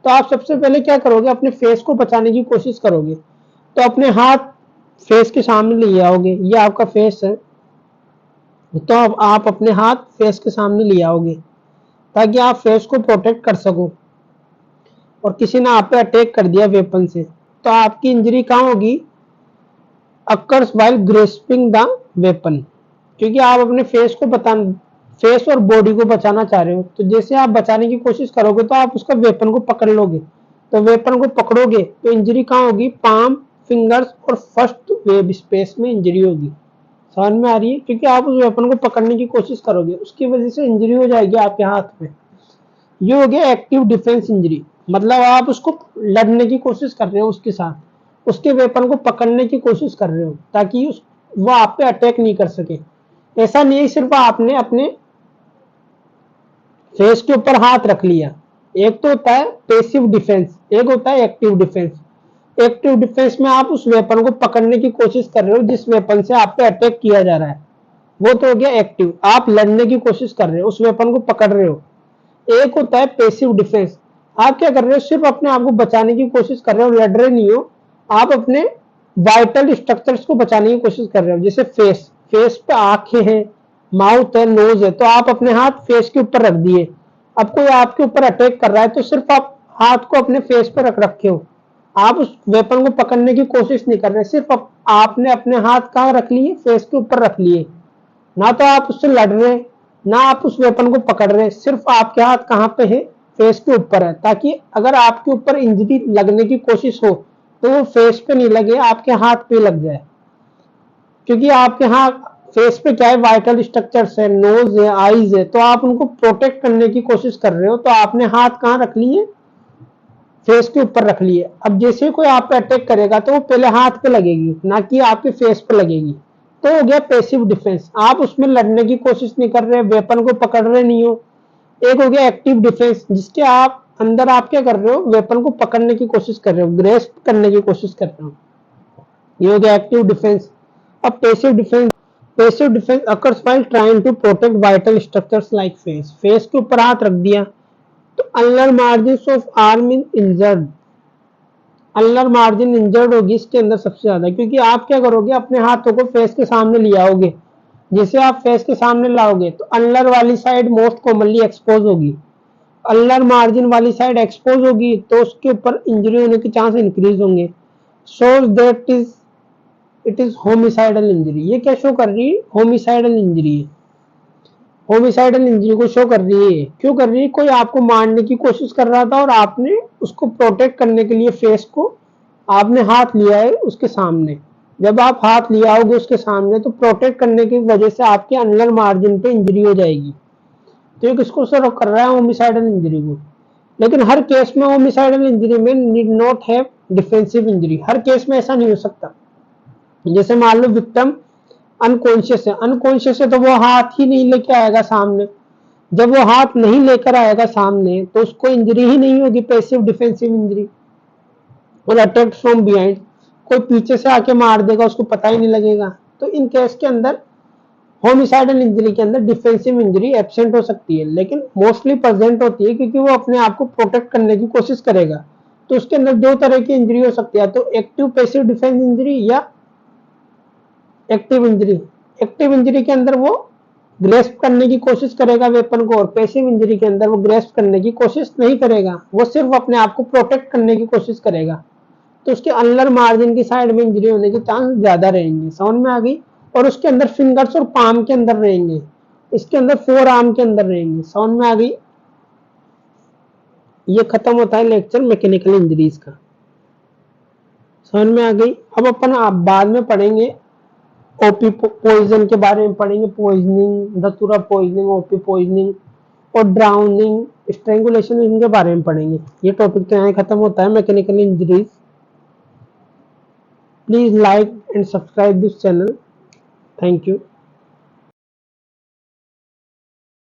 तो आप सबसे पहले क्या करोगे, अपने फेस को बचाने की कोशिश करोगे। तो अपने हाथ फेस के सामने ले आओगे, ये आपका फेस है, तो अब आप अपने हाथ फेस के सामने ले आओगे ताकि आप फेस को प्रोटेक्ट कर सको। और किसी ने आप पे अटैक कर दिया वेपन से, तो आपकी इंजरी कहाँ होगी, occurs while grasping the weapon, क्योंकि आप अपने फेस और बॉडी को बचाना चाह रहे हो। तो जैसे आप बचाने की कोशिश करोगे तो आप उसका वेपन को पकड़ लोगे, तो वेपन को पकड़ोगे तो इंजरी कहाँ होगी, पाम, फिंगर्स और फर्स्ट वेब स्पेस में इंजरी होगी, समझ में आ रही है। क्योंकि आप उस वेपन को पकड़ने की कोशिश करोगे, उसकी वजह से इंजरी हो जाएगी आपके हाथ में। ये हो गया एक्टिव डिफेंस इंजरी, मतलब आप उसको लड़ने की कोशिश कर रहे हो, उसके साथ उसके वेपन को पकड़ने की कोशिश कर रहे हो ताकि वो आप पे अटैक नहीं कर सके। ऐसा नहीं है सिर्फ आपने अपने फेस के ऊपर हाथ रख लिया। एक तो होता है पैसिव डिफेंस, एक होता है एक्टिव डिफेंस। एक्टिव डिफेंस में आप उस वेपन को पकड़ने की कोशिश कर रहे हो जिस वेपन से आप पे अटैक किया जा रहा है, वो तो हो गया एक्टिव, आप लड़ने की कोशिश कर रहे हो, उस वेपन को पकड़ रहे हो। एक होता है पैसिव डिफेंस, आप क्या कर रहे हो, सिर्फ अपने आप को बचाने की कोशिश कर रहे हो, लड़ रहे नहीं हो, आप अपने वाइटल स्ट्रक्चर्स को बचाने की कोशिश कर रहे हो। जैसे फेस पे आंखें हैं, माउथ है, नोज है, तो आप अपने हाथ फेस के ऊपर रख दिए। अब कोई आपके ऊपर अटैक कर रहा है तो सिर्फ आप हाथ को अपने फेस पे रख रखे हो, आप उस वेपन को पकड़ने की कोशिश नहीं कर रहे, सिर्फ आपने अपने हाथ कहाँ रख लिए, फेस के ऊपर रख लिए। ना तो आप उससे लड़ रहे, ना आप उस वेपन को पकड़ रहे, सिर्फ आपके हाथ कहाँ पे है, फेस के ऊपर है, ताकि अगर आपके ऊपर इंजरी लगने की कोशिश हो तो वो फेस पे नहीं लगे, आपके हाथ पे लग जाए। क्योंकि आपके हाथ फेस पे क्या है, वाइटल स्ट्रक्चर्स है, नोज है, आईज है, तो आप उनको प्रोटेक्ट करने की कोशिश कर रहे हो, तो आपने हाथ कहाँ रख लिए, फेस के ऊपर रख लिए। अब जैसे कोई आप पे अटैक करेगा तो वो पहले हाथ पे लगेगी, ना कि आपके फेस पे लगेगी। तो हो गया पैसिव डिफेंस, आप उसमें लड़ने की कोशिश नहीं कर रहे, वेपन को पकड़ रहे नहीं हो। एक हो गया एक्टिव डिफेंस, जिसके आप अंदर आप क्या कर रहे हो, वेपन को पकड़ने की कोशिश कर रहे हो, ग्रेस्प करने की कोशिश कर रहे हो, ये हो गया एक्टिव डिफेंस। अब passive defence occurs while trying to protect vital structures like face के ऊपर हाथ रख दिया तो ulnar margin of arm in injured, ulnar margin injured होगी इसके अंदर सबसे ज्यादा, क्योंकि आप क्या करोगे, अपने हाथों को फेस के सामने ले आओगे। जिसे आप फेस के सामने लाओगे तो अल्नर वाली साइड मोस्ट कॉमनली एक्सपोज होगी। अल्नर मार्जिन वाली साइड एक्सपोज होगी तो उसके ऊपर इंजरी होने के चांस इंक्रीज होंगे। Shows that it is homicidal injury. ये क्या शो कर रही है, होमिसाइडल इंजरी है। होमिसाइडल इंजरी को शो कर रही है। क्यों कर रही है, कोई आपको मारने की कोशिश कर रहा था और आपने उसको प्रोटेक्ट करने के लिए फेस को आपने हाथ लिया है उसके सामने। जब आप हाथ ले आओगे उसके सामने तो प्रोटेक्ट करने की वजह से आपके अनलर मार्जिन पे इंजरी हो जाएगी। तो ये किसको सर्व कर रहा है, होमिसाइडल इंजरी को। लेकिन हर केस में होमिसाइडल इंजरी में need not have defensive injury. Her case में ऐसा नहीं हो सकता। जैसे मान लो विक्टिम अनकॉन्शियस है तो वो हाथ ही नहीं लेके आएगा सामने। जब वो हाथ नहीं लेकर आएगा सामने तो उसको इंजरी ही नहीं होगी, पैसिव डिफेंसिव इंजरी। और अटैक फ्रॉम बिहाइंड, कोई पीछे से आके मार देगा उसको पता ही नहीं लगेगा। तो इन केस के अंदर होमिसाइडल इंजरी के अंदर डिफेंसिव इंजरी एब्सेंट हो सकती है, लेकिन मोस्टली प्रेजेंट होती है क्योंकि वो अपने आप को प्रोटेक्ट करने की कोशिश करेगा। तो उसके अंदर दो तरह की इंजरी हो सकती है, तो एक्टिव पैसिव डिफेंस इंजरी या एक्टिव इंजरी। एक्टिव इंजरी के अंदर वो ग्रेस्प करने की कोशिश करेगा वेपन को, और पैसिव इंजरी के अंदर वो ग्रेस्प करने की कोशिश नहीं करेगा, वो सिर्फ अपने आप को प्रोटेक्ट करने की कोशिश करेगा। तो उसके अनलर मार्जिन की साइड में इंजरी होने के चांस ज्यादा रहेंगे। समझ में आ गई। और उसके अंदर फिंगर्स और पाम के अंदर रहेंगे, इसके अंदर फोर आर्म के अंदर रहेंगे। समझ में आ गई। ये खत्म होता है लेक्चर मैकेनिकल इंजरीज का। समझ में आ गई। अब अपन आप बाद में पढ़ेंगे ओपी पॉइजन के बारे में पढ़ेंगे, पॉइजनिंग, धतूरा पॉइजनिंग, ओपी पॉइजनिंग और ड्राउनिंग, स्ट्रेंगुलेशन, इनके बारे में पढ़ेंगे। ये टॉपिक तो यहाँ खत्म होता है mechanical injuries. Please like and subscribe this channel. Thank you.